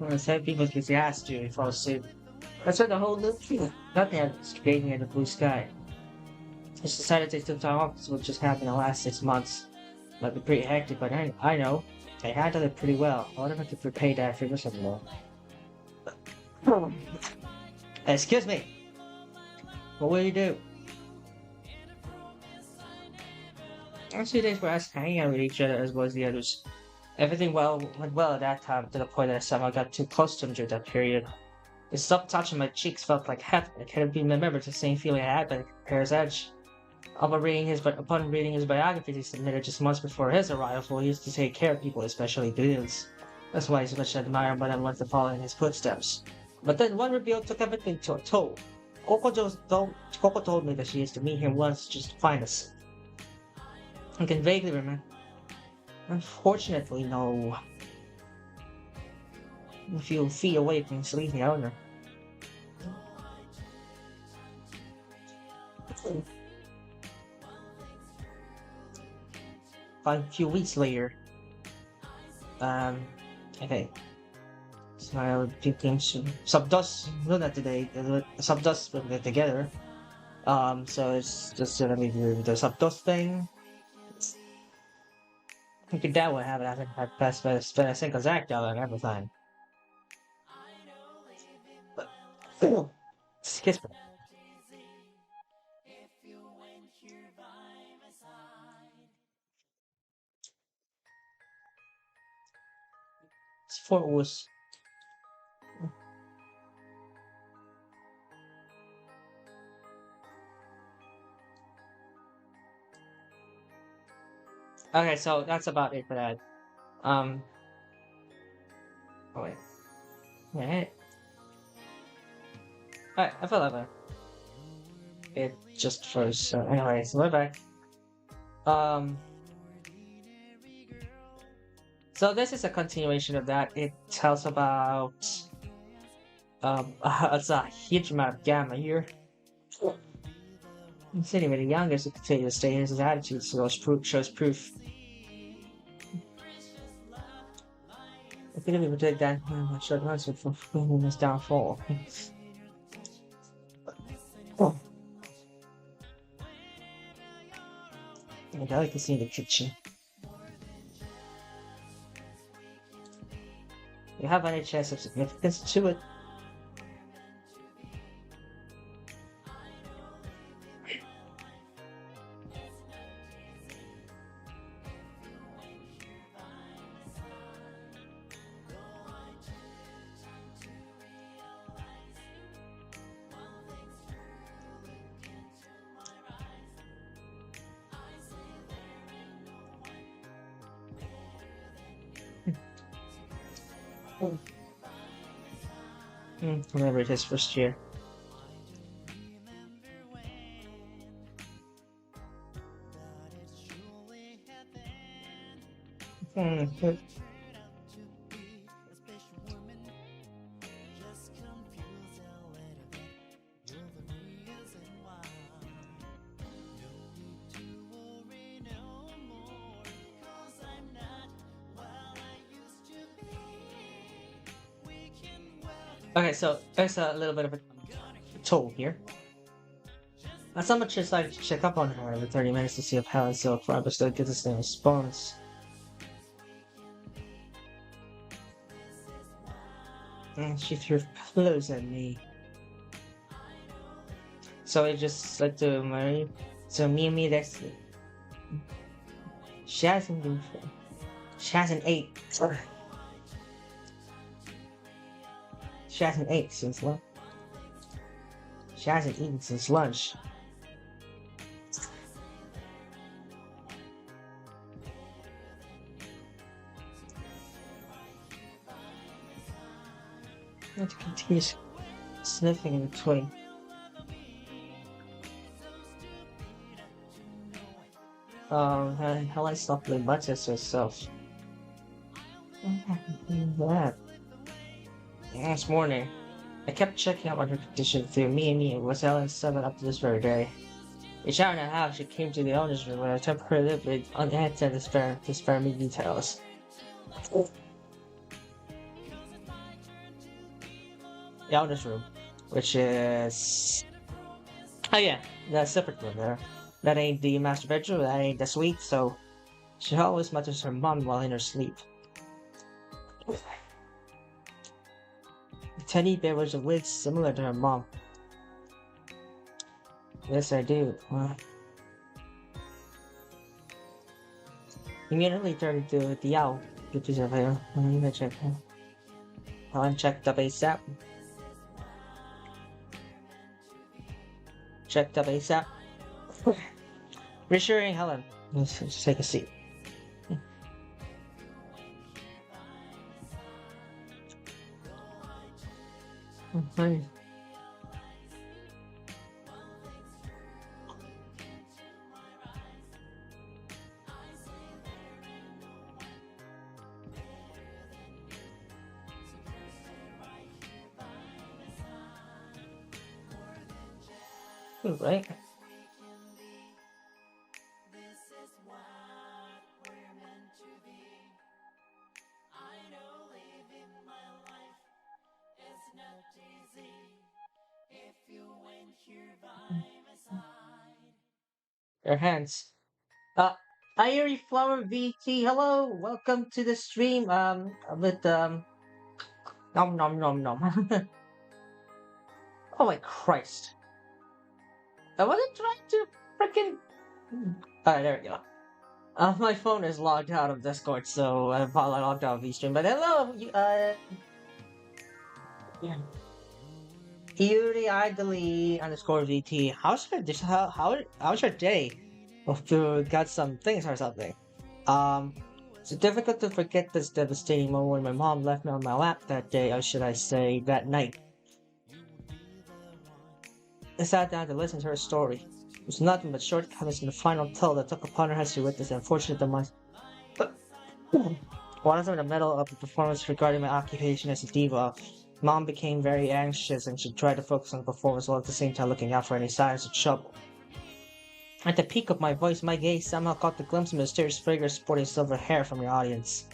Speaker 2: well, some people get asked you fall asleep. That's what the whole loop. Nothing else creating in the blue sky. I just decided to take some time off because what just happened the last 6 months. Might be pretty hectic, but I know. I handled it pretty well. I wonder if I could repay that favor some more. Excuse me. What will you do? Last few days were us hanging out with each other as well as the others. Everything went well at that time to the point that I somehow got too close to him during that period. His soft touch on my cheeks felt like heaven. I can't even remember the same feeling I had by the Pair's Edge. Upon reading his biography he submitted just months before his arrival, he used to take care of people, especially dudes. That's why he's such an admirer, but I wanted to follow in his footsteps. But then one reveal took everything to a toll. Coco told me that she used to meet him once just to find us. I can vaguely remember. Unfortunately, no. A few feet away from his sleeping owner. A few weeks later, okay. So I became Subdust Luna today. Subdust put it together. So it's just gonna be the Subdust thing. I think that would happen. I haven't had best spend a single Zac dollar in everything. Excuse me. It's Fort Worth. Okay, so that's about it for that. Oh wait. Wait. Alright, I feel like it just first. So anyways, we're back. So this is a continuation of that. It tells about it's a huge amount of gamma here. Sitting with the youngest to continue to stay in his attitude shows proof. I couldn't even predict that my short answer for his downfall. Oh. A delicacy in the kitchen. You have any chance of significance to it? Remember his first year. Okay, so there's a little bit of a toll here. Someone just decided to check up on her every 30 minutes to see if Helen's still up, but still gets the same response. And she threw pillows at me. So I just like to marry. So me and me, that's. She hasn't ate. She hasn't ate since lunch. She hasn't eaten since lunch. And continues sniffing in between. Helen softly mutters to herself. That. This morning, I kept checking out on her condition through me was Helen 7 up to this very day. Each hour and a half, she came to the owner's room where I took her livid unanswered to spare me details. The owner's room, which is... Oh yeah, the separate room there. That ain't the master bedroom, that ain't the suite, so... She always mutters her mom while in her sleep. The teddy bear was a wig similar to her mom. Yes, I do. Immediately turned to the owl. Which is available. Let me check. Helen checked up ASAP. Checked up ASAP. Reassuring Helen. Let's just take a seat. Hi. Right. Your hands. Irie Flower VT, hello, welcome to the stream. With nom nom nom nom. Oh my Christ. I wasn't trying to freaking. Alright, there we go. My phone is logged out of Discord, so I logged out of VStream. But hello, Yuri Idly _ VT. How's your day? Hope you got some things or something. It's difficult to forget this devastating moment when my mom left me on my lap that day, or should I say, that night. I sat down to listen to her story. It was nothing but shortcomings in the final toll that took upon her as she witnessed the unfortunate demise. While I was in the middle of the performance regarding my occupation as a diva, Mom became very anxious and she tried to focus on the performance while at the same time looking out for any signs of trouble. At the peak of my voice, my gaze somehow caught the glimpse of a mysterious figure sporting silver hair from the audience.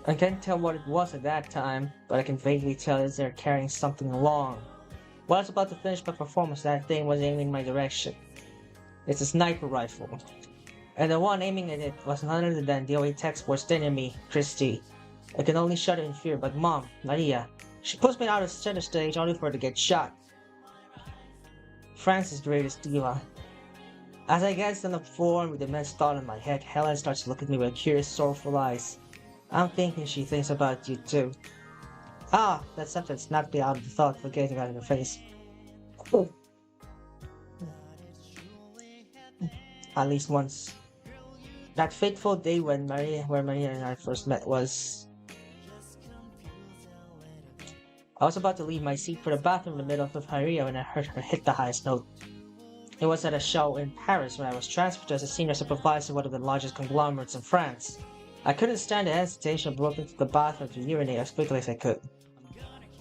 Speaker 2: I can't tell what it was at that time, but I can vaguely tell that they're carrying something long. While I was about to finish my performance, that thing was aiming in my direction. It's a sniper rifle. And the one aiming at it was none other than the only textboard's enemy, Christy. I can only shudder in fear, but Mom, Maria, she pushed me out of center stage only for her to get shot. France's greatest diva. As I glanced on the floor with immense thought in my head, Helen starts to look at me with curious, sorrowful eyes. I'm thinking she thinks about you too. Ah, that sentence knocked me out of the thought for getting out of her face. At least once. That fateful day when Maria and I first met was... I was about to leave my seat for the bathroom in the middle of Maria when I heard her hit the highest note. It was at a show in Paris when I was transferred as a senior supervisor of one of the largest conglomerates in France. I couldn't stand the hesitation of broke into the bathroom to urinate as quickly as I could.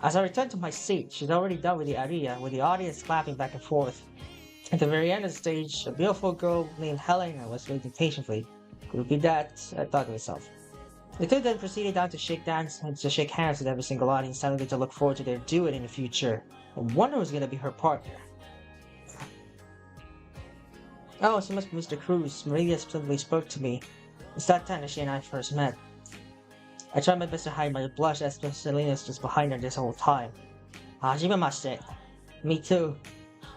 Speaker 2: As I returned to my seat, she'd already done with the aria, with the audience clapping back and forth. At the very end of the stage, a beautiful girl named Helena was waiting patiently. Could it be that? I thought to myself. The two then proceeded down to shake hands with every single audience, telling them to look forward to their duet in the future. I wonder who's going to be her partner. Oh, so must be Mr. Cruz. Maria suddenly spoke to me. It's that time that she and I first met. I tried my best to hide my blush as Selena's just behind her this whole time. Hajimemashite. Me too.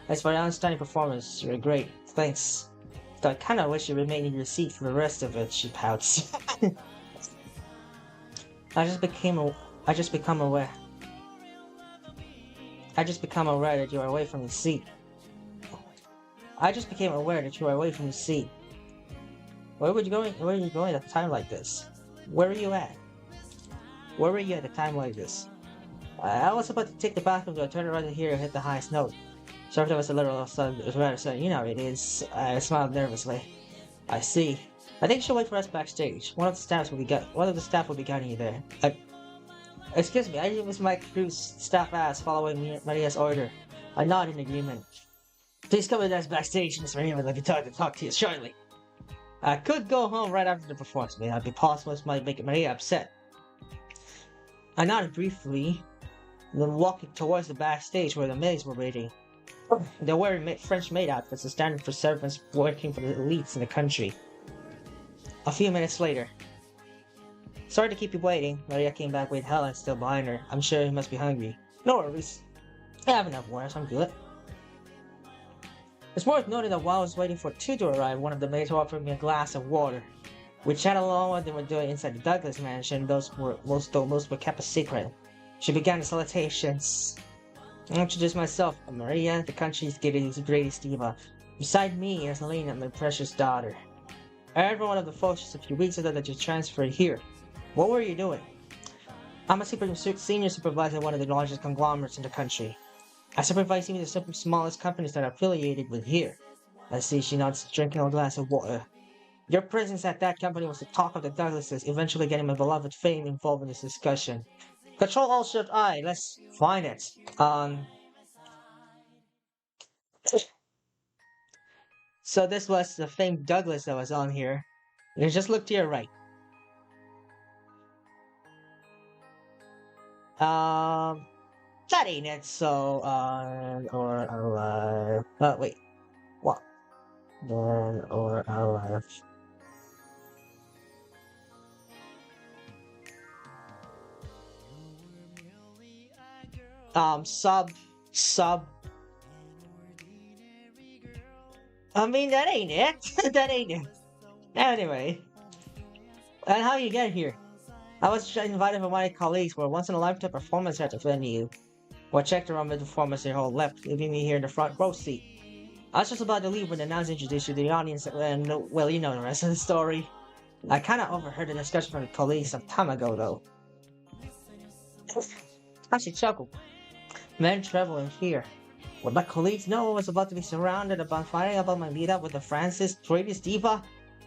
Speaker 2: As for your outstanding performance, you were great. Thanks. Though I kinda wish you remained in your seat for the rest of it, she pouts. I just become aware that you are away from the seat. I just became aware that you are away from the seat. Where were you going at a time like this? Where were you at? Where were you at a time like this? I was about to take the bathroom door, turn around here and hit the highest note. Sorry if there was a little sudden, it was rather sudden, you know it is. I smiled nervously. I see. I think you should wait for us backstage. One of the staff will be guiding you there. Excuse me, I use my crew's staff as following Maria's order. I nod in agreement. Please come with us backstage, Miss Maria would like to talk to you shortly. I could go home right after the performance, but it'd be possible this might make Maria upset. I nodded briefly, then walked towards the backstage where the maids were waiting. They're wearing French maid outfits, the standard for servants working for the elites in the country. A few minutes later. Sorry to keep you waiting. Maria came back with Helen still behind her. I'm sure you must be hungry. No worries. I have enough water, so I'm good. It's worth noting that while I was waiting for two to arrive, one of the maids offered me a glass of water. We chatted along what they were doing inside the Douglas mansion. Most were kept a secret. She began the salutations. I introduced myself. I'm Maria, the country's greatest diva. Beside me is Helena, my precious daughter. I heard from one of the folks just a few weeks ago that you transferred here. What were you doing? I'm a senior supervisor of one of the largest conglomerates in the country. I supervise even the smallest companies that are affiliated with here. I see she nods, drinking a glass of water. Your presence at that company was the talk of the Douglases, eventually getting my beloved fame involved in this discussion. Control Alt Shift I, let's find it. So this was the famed Douglas that was on here. You just look to your right. That ain't it, so, or alive. Wait. What? Dead or alive. Sub. I mean, that ain't it. That ain't it. Anyway. And how you get here? I was invited by my colleagues for a once-in-a-lifetime performance at the venue. I checked around the performance their whole left, leaving me here in the front row seat. I was just about to leave when the announcer introduced you to the audience, and, well, you know the rest of the story. I kinda overheard the discussion from the colleagues some time ago, though. I should chuckle. Men traveling here. Would my colleagues know I was about to be surrounded about finding about my meetup with the Francis greatest diva?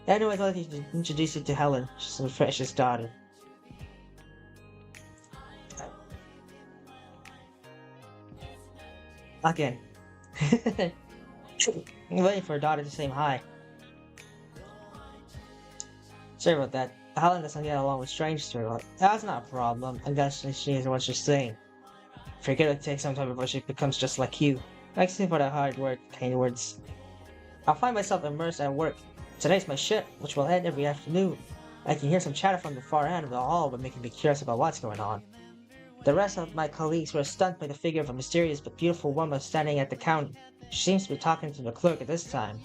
Speaker 2: Anyway, I thought to introduce you to Helen. She's my precious daughter. Again. I'm waiting for her daughter to say hi. Sorry about that. Helen doesn't get along with strangers very well. That's not a problem. I guess she is what she's saying. Forget it takes some time before she becomes just like you. Thanks for the hard work, kind words. I'll find myself immersed at work. Today's my shift, which will end every afternoon. I can hear some chatter from the far end of the hall, but making me curious about what's going on. The rest of my colleagues were stunned by the figure of a mysterious but beautiful woman standing at the counter. She seems to be talking to the clerk at this time.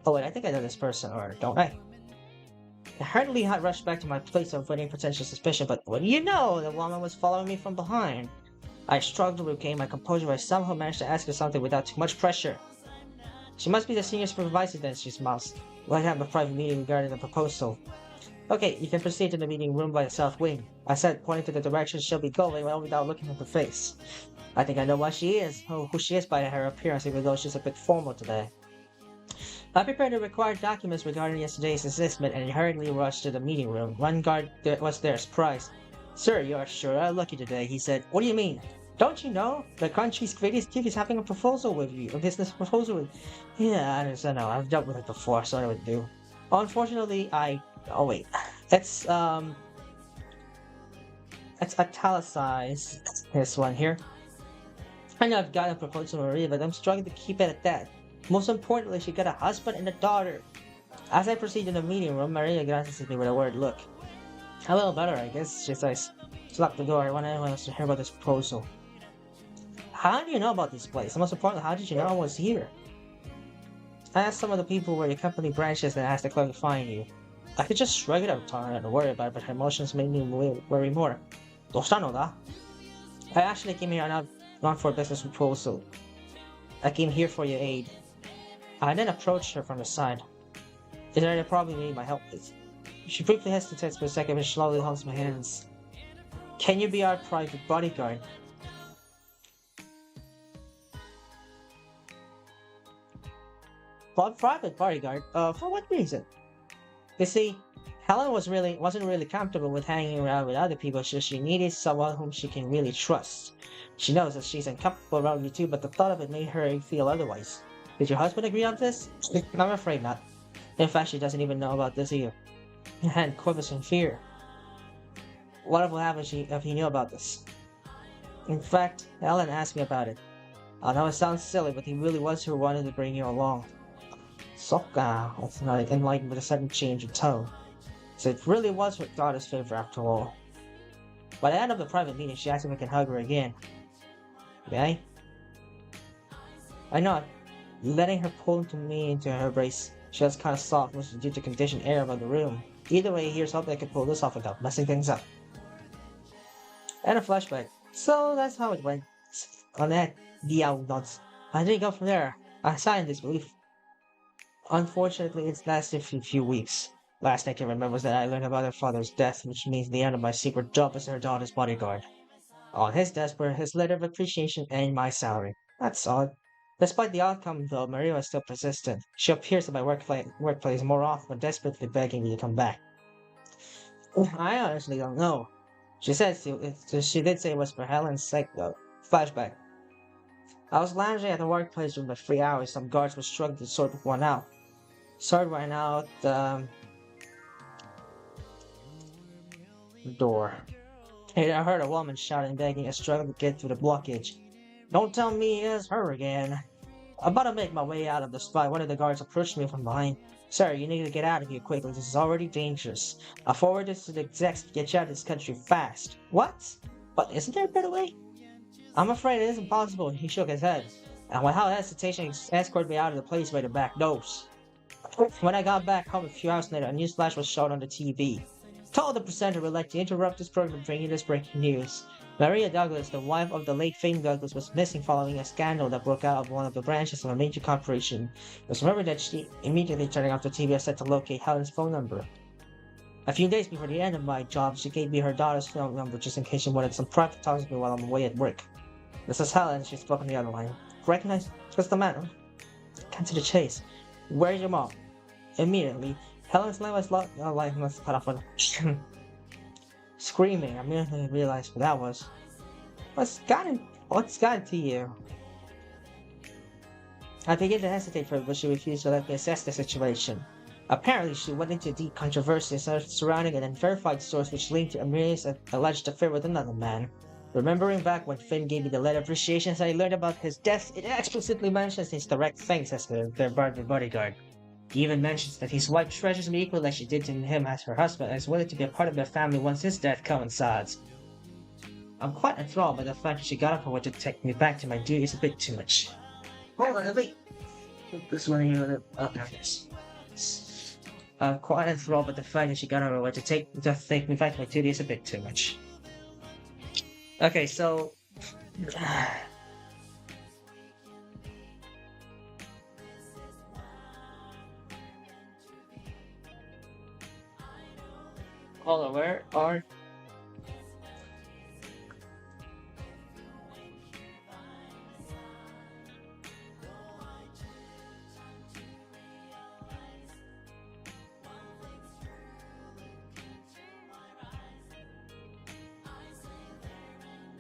Speaker 2: Oh wait, I think I know this person, or don't I? I hurriedly rushed back to my place avoiding potential suspicion, but what do you know? The woman was following me from behind. I struggled to regain my composure, but I somehow managed to ask her something without too much pressure. She must be the senior supervisor then, she smiles. We'll have a private meeting regarding the proposal. Okay, you can proceed to the meeting room by the south wing. I said, pointing to the direction she'll be going without looking at her face. I think I know what she is, or who she is by her appearance, even though she's a bit formal today. I prepared the required documents regarding yesterday's assessment and hurriedly rushed to the meeting room. One guard was there, surprised. Sir, you are sure lucky today, he said. What do you mean? Don't you know? The country's greatest diva is having a proposal with you, a business proposal with you. Yeah, I understand now. I've dealt with it before, so I know what to do. Unfortunately, oh wait. It's italicized, this one here. I know I've got a proposal from Maria, but I'm struggling to keep it at that. Most importantly, she got a husband and a daughter. As I proceed in the meeting room, Maria glances at me with a worried look. A little better, I guess, she says. She locked the door. I want anyone else to hear about this proposal. How do you know about this place? And most importantly, how did you know I was here? I asked some of the people where your company branches and asked the clerk to find you. I could just shrug it out, telling her to worry about it, but her emotions made me worry more. I actually came here not for a business proposal. I came here for your aid. I then approached her from the side. Is there any problem you need my help with? She briefly hesitates for a second and slowly holds my hands. Can you be our private bodyguard? Private bodyguard? For what reason? You see, Helen wasn't really comfortable with hanging around with other people, so she needed someone whom she can really trust. She knows that she's uncomfortable around you too, but the thought of it made her feel otherwise. Did your husband agree on this? I'm afraid not. In fact, she doesn't even know about this either. Her hand quivers in fear. What will happen if he knew about this? In fact, Helen asked me about it. I know it sounds silly, but he really was who wanted to bring you along. Sokka was not enlightened with a sudden change of tone. So it really was her daughter's favor after all. By the end of the private meeting, she asked if I can hug her again. May I nod, letting her pull me into her embrace. She was kind of soft, which was due to conditioned air about the room. Either way, here's hoping I can pull this off without messing things up. And a flashback. So that's how it went. On that, Diao nods. How did it go from there? I sighed in disbelief. Unfortunately, it's lasted for a few weeks. Last I can remember was that I learned about her father's death, which means the end of my secret job as her daughter's bodyguard. On his desk were his letter of appreciation and my salary. That's odd. Despite the outcome, though, Maria was still persistent. She appears at my workplace more often, desperately begging me to come back. I honestly don't know. She did say it was for Helen's sake, though. Flashback. I was lounging at the workplace during my free hours. Some guards were struggling to sort one out. Door. And I heard a woman shouting, begging, and struggling to get through the blockage. Don't tell me it's her again. About to make my way out of the spot, one of the guards approached me from behind. Sir, you need to get out of here quickly. This is already dangerous. I'll forward this to the execs to get you out of this country fast. What? But isn't there a better way? I'm afraid it isn't possible. He shook his head. And without hesitation, he escorted me out of the place by the back doors. When I got back home a few hours later, a news flash was shown on the TV. Told the presenter would like to interrupt this program bringing this breaking news. Maria Douglas, the wife of the late Fame Douglas, was missing following a scandal that broke out of one of the branches of a major corporation. It was remembered that she, immediately turning off the TV, set to locate Helen's phone number. A few days before the end of my job, she gave me her daughter's phone number just in case she wanted some private talks with me while I'm away at work. This is Helen, she spoke on the other line. Recognize just the man. Cut to the chase. Where's your mom? Immediately, Helen's line was cut off on screaming. I immediately realized what that was. What's gotten to you? I began to hesitate for it, but she refused to let me assess the situation. Apparently, she went into deep controversy surrounding an unverified source which linked to Amelia's alleged affair with another man. Remembering back when Finn gave me the letter of appreciation as I learned about his death, it explicitly mentions his direct thanks as their bodyguard. He even mentions that his wife treasures me equally like she did to him as her husband and is willing to be a part of their family once his death coincides. I'm quite enthralled by the fact that she got up and went to take me back to my duties a bit too much. Hold on, wait. This one here. Oh, there it is. I'm quite enthralled by the fact that she got up and went to take me back to my duties a bit too much. Okay, so. Hold on, where are...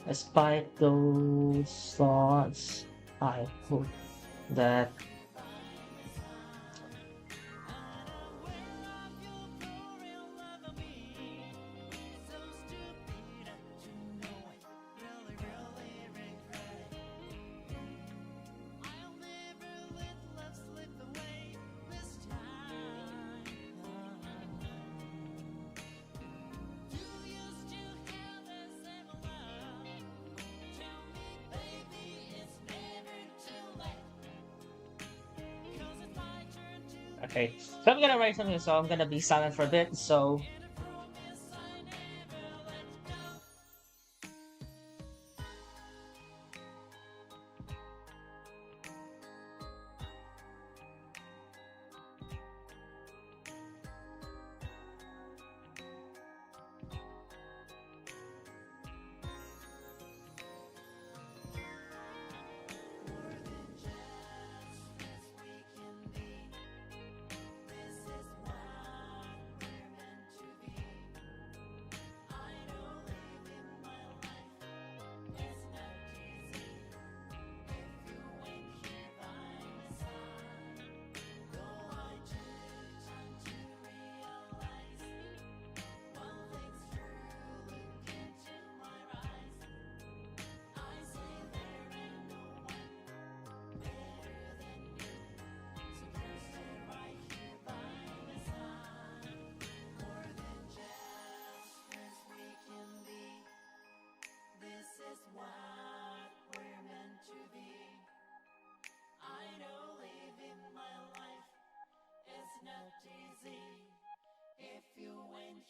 Speaker 2: Despite those thoughts, I hope that okay, so I'm gonna write something, so I'm gonna be silent for a bit, so...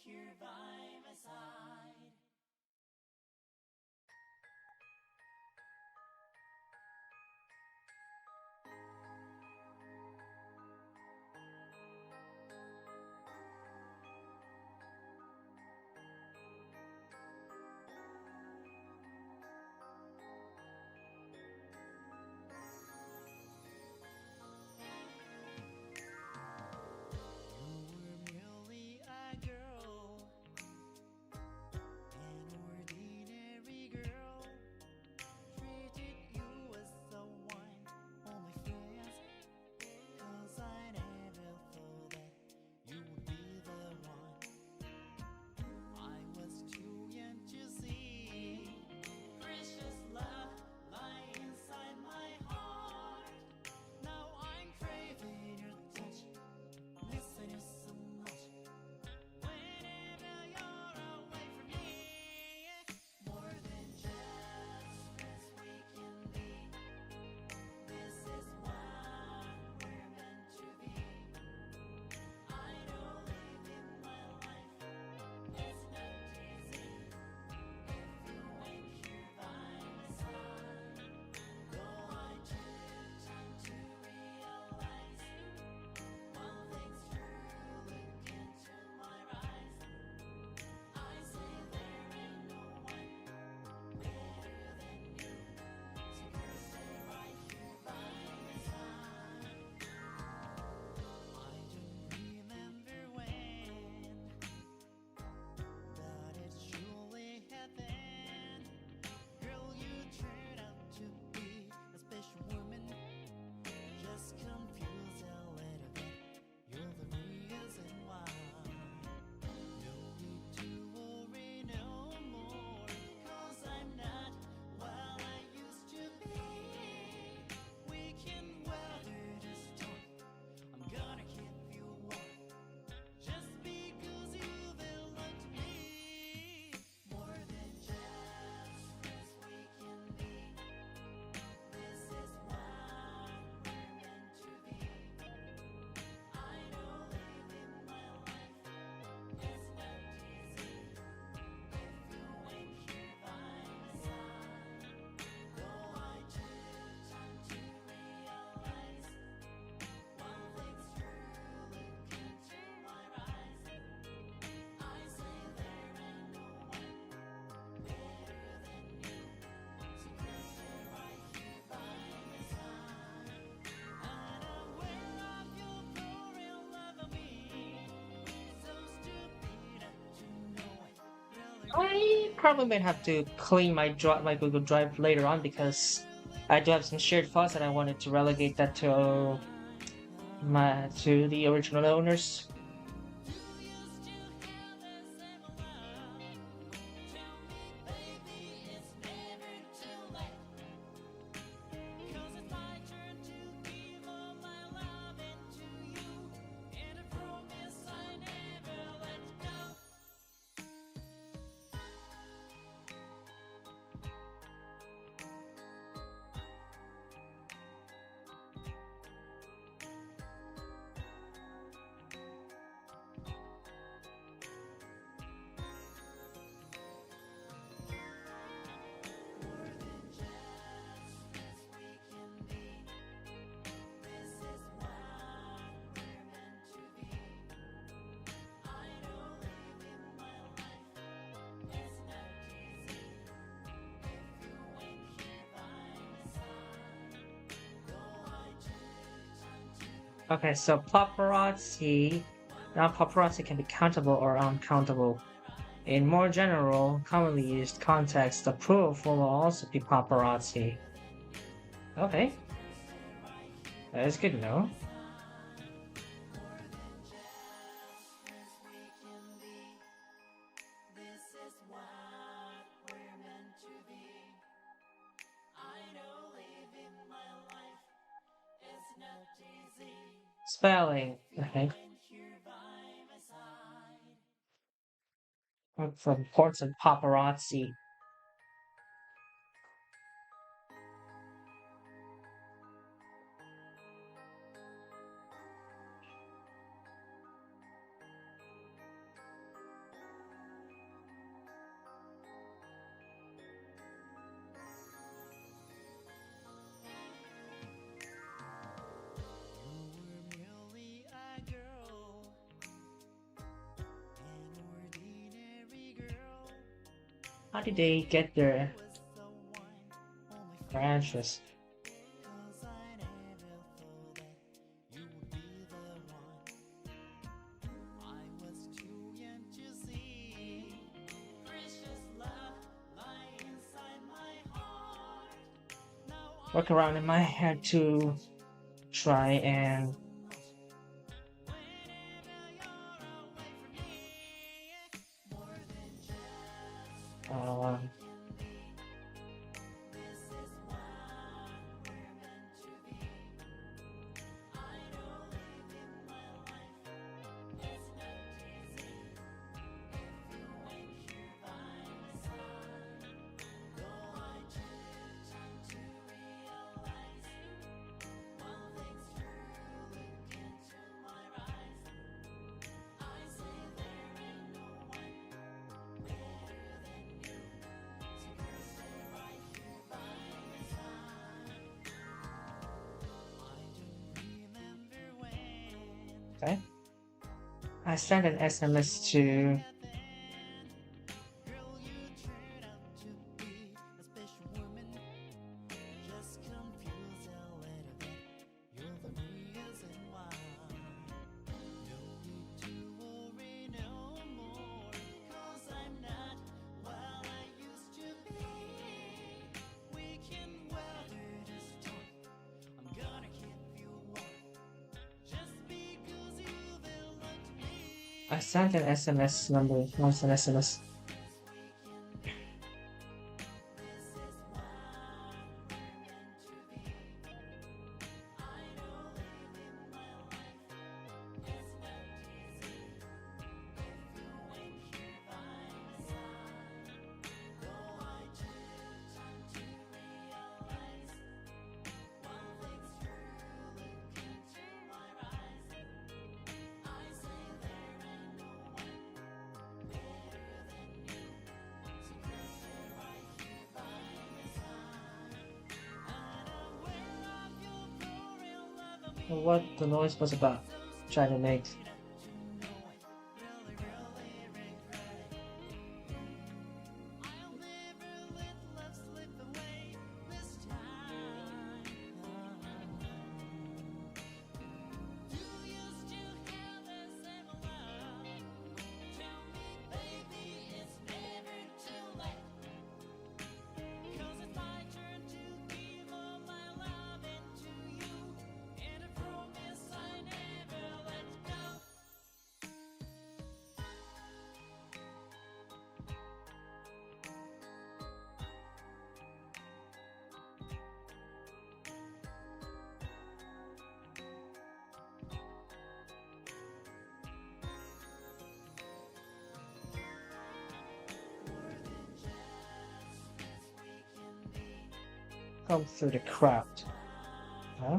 Speaker 3: here by my side.
Speaker 2: I probably might have to clean my Google Drive later on because I do have some shared files that I wanted to relegate that to the original owners. Okay, so paparazzi. Now, paparazzi can be countable or uncountable. In more general, commonly used context, the proof will also be paparazzi. Okay, that is good to know. Spelling. Okay. What's the importance of paparazzi? How did they get their branches? Work around in my head to try and okay. I sent an SMS to an SMS number. What's an SMS? What the noise was about trying to make. Come through the crowd. Huh?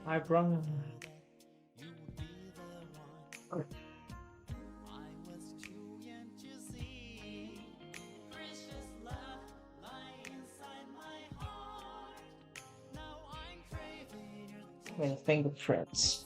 Speaker 2: I brought. with fingerprints.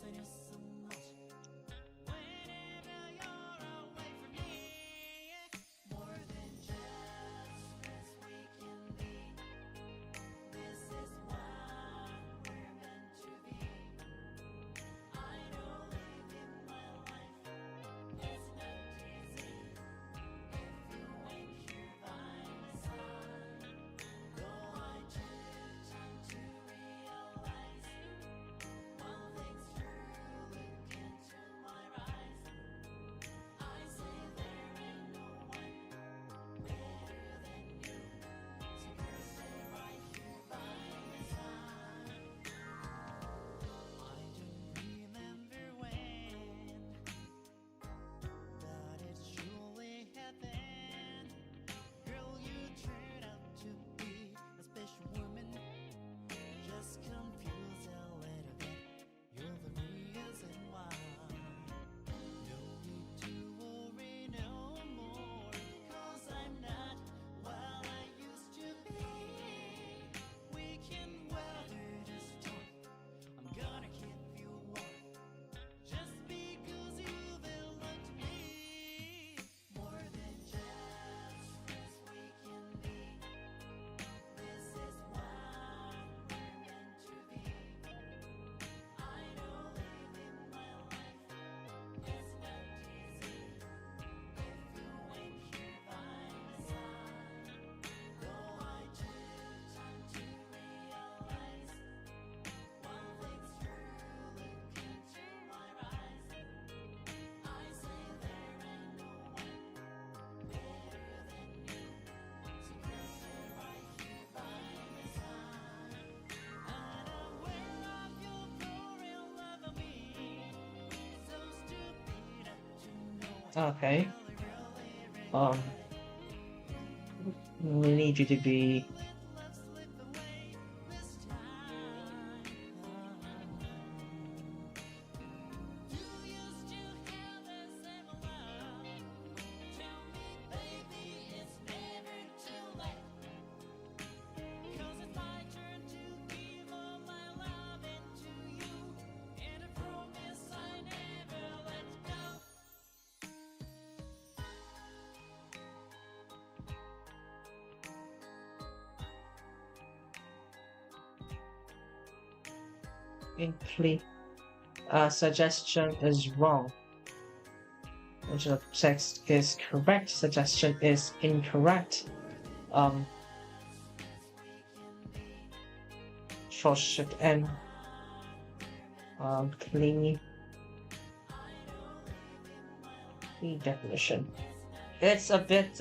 Speaker 2: Okay. Um, we need you to be. Incomplete suggestion is wrong. Original text is correct. Suggestion is incorrect. Short shift N. Clean. Clean definition. It's a bit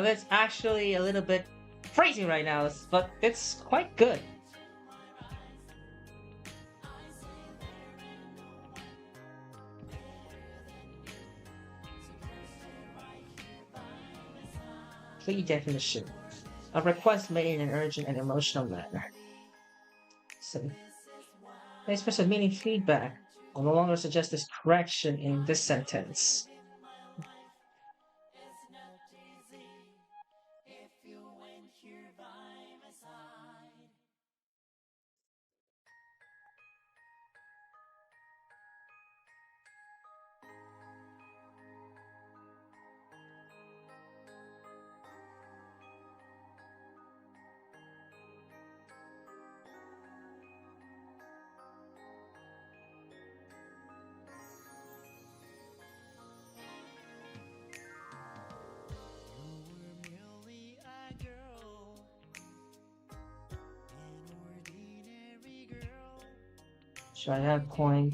Speaker 2: it's actually a little bit crazy right now, but it's quite good. Clear definition. A request made in an urgent and emotional manner. So, explicit meaning feedback will no longer suggest this correction in this sentence. Should I have coin?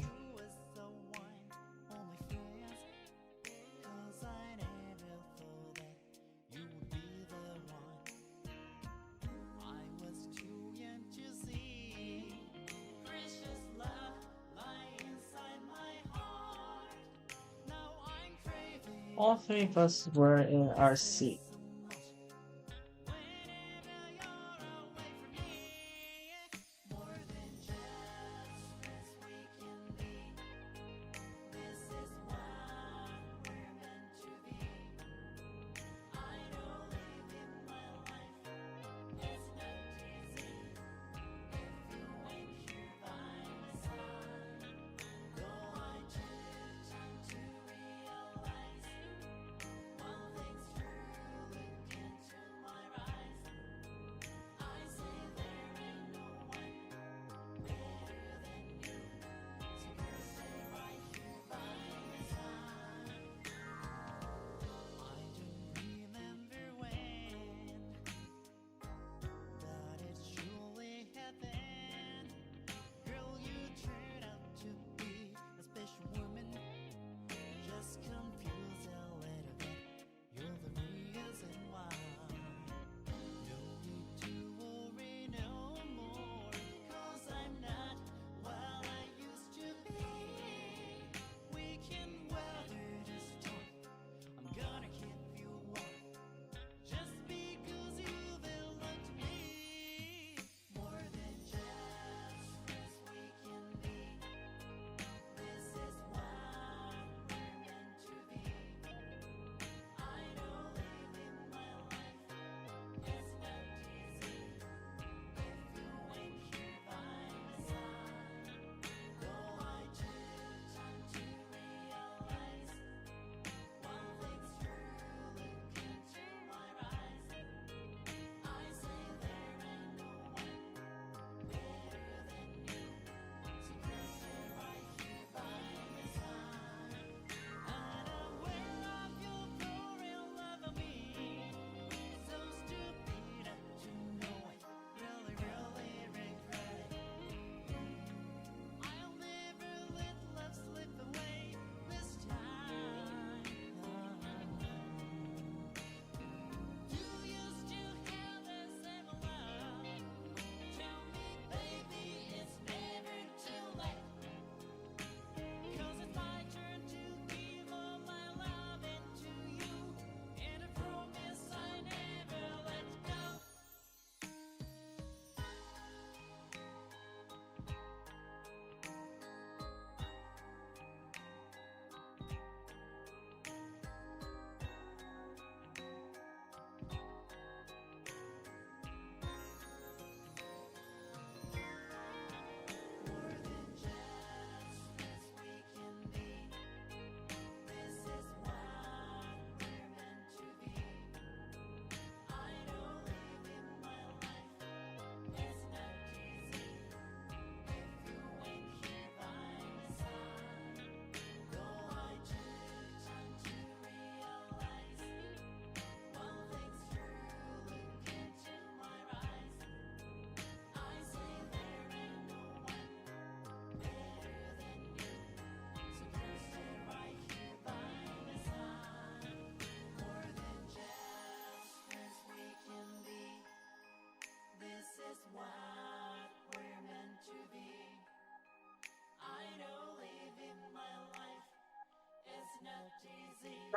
Speaker 2: All three of us were in our seat.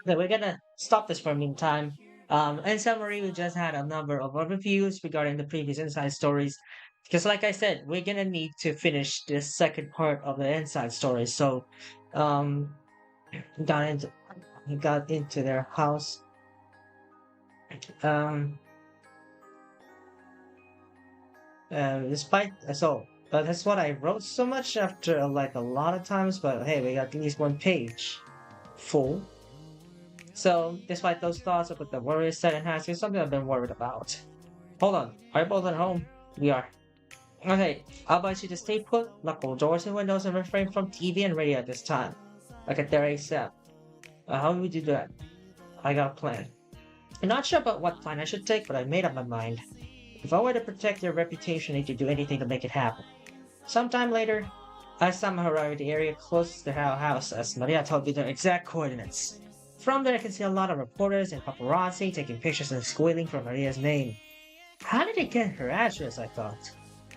Speaker 2: that we're gonna stop this for a meantime. In summary, we just had a number of overviews regarding the previous inside stories. Because, like I said, we're gonna need to finish this second part of the inside story. So, um, got into got into their house. Um, Despite so, but that's what I wrote so much after like a lot of times. But hey, we got at least one page full. So, despite those thoughts about the warrior set and has been something I've been worried about. Hold on, are you both at home? We are. Okay, I'll advise you to stay put, lock all doors and windows, and refrain from TV and radio at this time. I'll get there ASAP. How would you do that? I got a plan. I'm not sure about what plan I should take, but I made up my mind. If I were to protect your reputation, I need to do anything to make it happen. Sometime later, I somehow arrived at the area closest to our house as Maria told me the exact coordinates. From there, I can see a lot of reporters and paparazzi taking pictures and squealing for Maria's name. How did they get her address, I thought.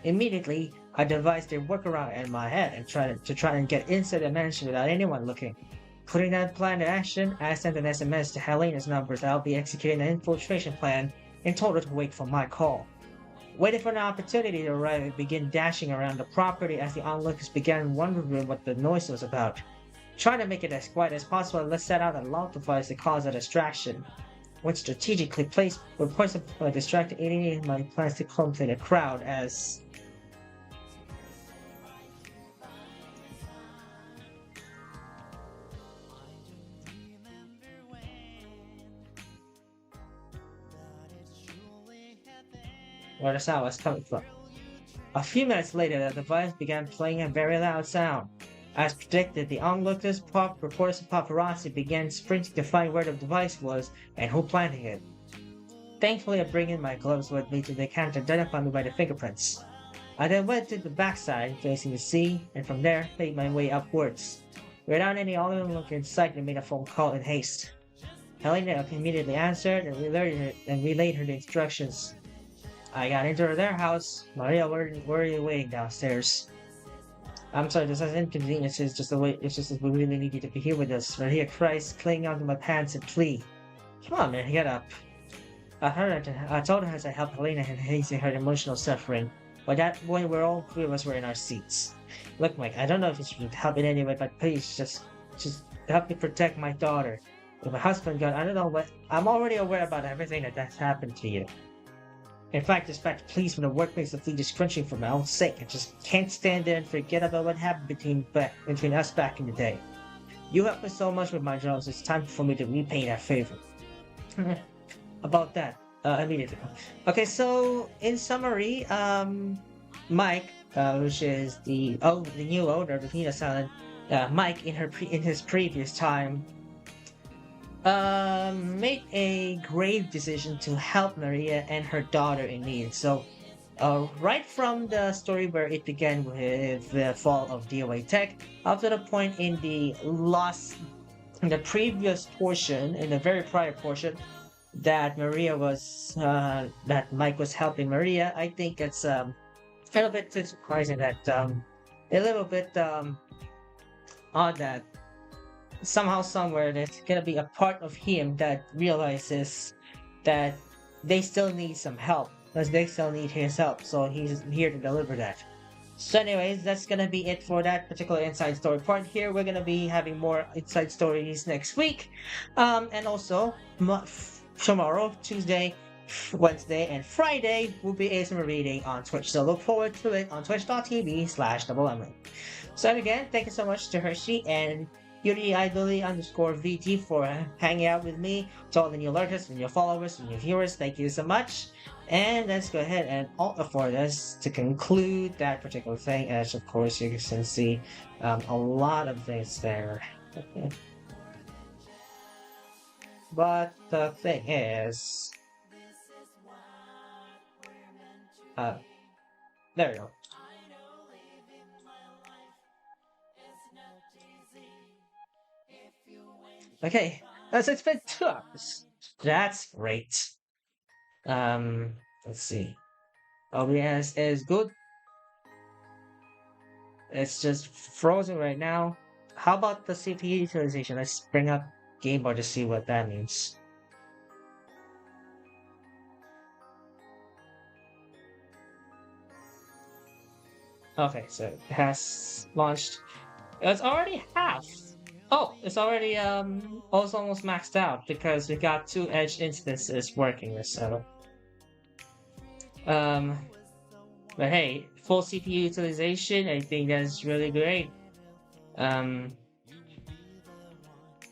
Speaker 2: Immediately, I devised a workaround in my head and tried to try and get inside the mansion without anyone looking. Putting that plan into action, I sent an SMS to Helena's number that I'll be executing an infiltration plan and told her to wait for my call. Waited for an opportunity to arrive and begin dashing around the property as the onlookers began wondering what the noise was about. Trying to make it as quiet as possible, let's set out a loud device to cause a distraction. When strategically placed, would possibly distract any of my plans to clump in a crowd as... where the sound was coming from. A few minutes later, the device began playing a very loud sound. As predicted, the onlookers, reporters, and paparazzi began sprinting to find where the device was and who planted it. Thankfully, I bring in my gloves with me so they can't identify me by the fingerprints. I then went to the backside, facing the sea, and from there, made my way upwards. Without any onlooker in sight, I made a phone call in haste. Helena immediately answered and relayed her the instructions. I got into their house. Maria were waiting downstairs. I'm sorry, this has inconvenience. It's just that we really need you to be here with us. Maria cries, clinging onto my pants and plea. Come on, man, get up. I told her as I helped Helena and easing her emotional suffering. By that point, all three of us were in our seats. Look, Mike, I don't know if it's help in any way, but please, just help me protect my daughter. With my husband gone, I don't know what. I'm already aware about everything that's happened to you. In fact, please, when the work makes the fleet is crunching for my own sake, I just can't stand there and forget about what happened between us back in the day. You helped me so much with my jobs, it's time for me to repay that favor. About that, immediately. Okay, so, in summary, Mike, which is the new owner of the Peanut Salad, Mike, in his previous time, made a grave decision to help Maria and her daughter in need. So, right from the story where it began with the fall of DOA Tech, up to the point in the previous portion, in the very prior portion, that Mike was helping Maria, I think it's a little bit surprising that a little bit odd that somehow, somewhere, there's gonna be a part of him that realizes that they still need some help, because they still need his help, so he's here to deliver that. So anyways, that's gonna be it for that particular inside story part here. We're gonna be having more inside stories next week, and also tomorrow, Tuesday, Wednesday, and Friday will be ASMR reading on Twitch, so look forward to it on twitch.tv/double-lemon. So again, thank you so much to Hershey and UDIdolly_VT for hanging out with me. To all the new lurkers, and new followers, and new viewers, thank you so much. And let's go ahead and alt for this to conclude that particular thing. As of course, you can see a lot of things there. But the thing is, there we go. Okay, it's been 2 hours. That's great. Let's see. OBS is good. It's just frozen right now. How about the CPU utilization? Let's bring up game bar to see what that means. Okay, so it has launched. It's already half. Oh, it's already also almost maxed out because we got 2 edge instances working this so. But hey, full CPU utilization, I think that's really great.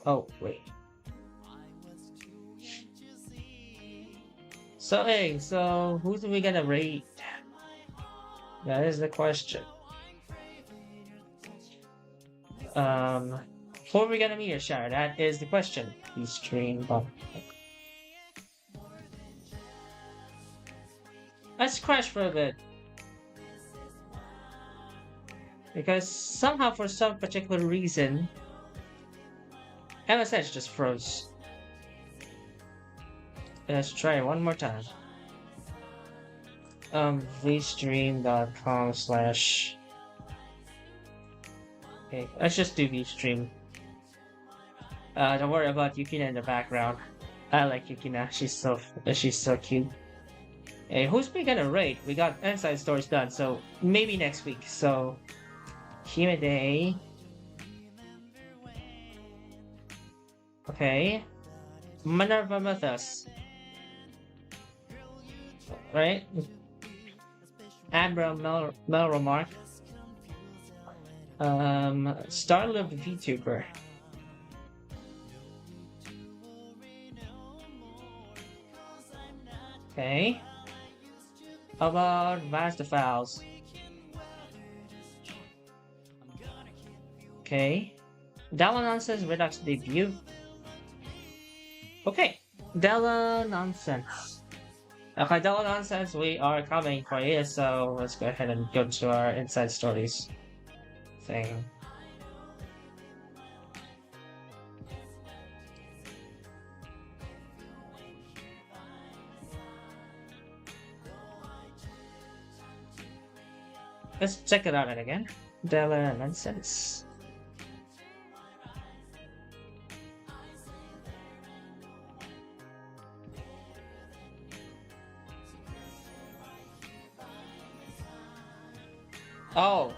Speaker 2: Oh wait. So hey, so who's we gonna rate? That is the question. Who are we gonna meet or shower? That is the question. Please stream. Let's crash for a bit. Because somehow, for some particular reason, MSH just froze. Let's try it one more time. VStream.com/ Okay, let's just do VStream. Don't worry about Yukina in the background. I like Yukina. She's so cute. Hey, who's we gonna rate? We got Inside Stories done, so maybe next week. So, Himede. Okay. Minerva Mythos. Right? Abra Melromark. Starlove VTuber. Okay. How about Vast the Fowls? Okay. Della Nonsense Redux debut. Okay. Della Nonsense. Okay, Della Nonsense, we are coming for you, so let's go ahead and go to our Inside Stories thing. Let's check it out again. Della Nonsense. Oh.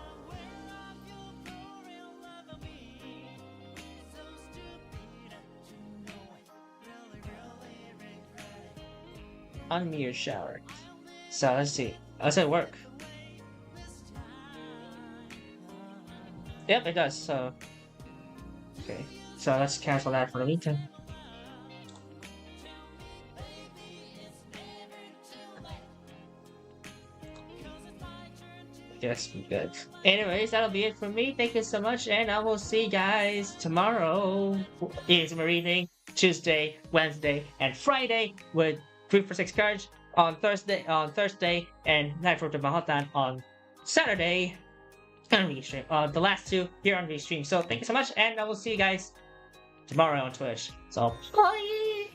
Speaker 2: Unmute shower. So let's see. Does it work? Yep, it does. So, okay. So let's cancel that for the meantime. Yes, good. Anyways, that'll be it for me. Thank you so much, and I will see you guys tomorrow. It's evening, Tuesday, Wednesday, and Friday with 346 cards on Thursday, and Night for the Mahotan on Saturday. On VStream. The last 2 here on VStream. So thank you so much, and I will see you guys tomorrow on Twitch. So bye.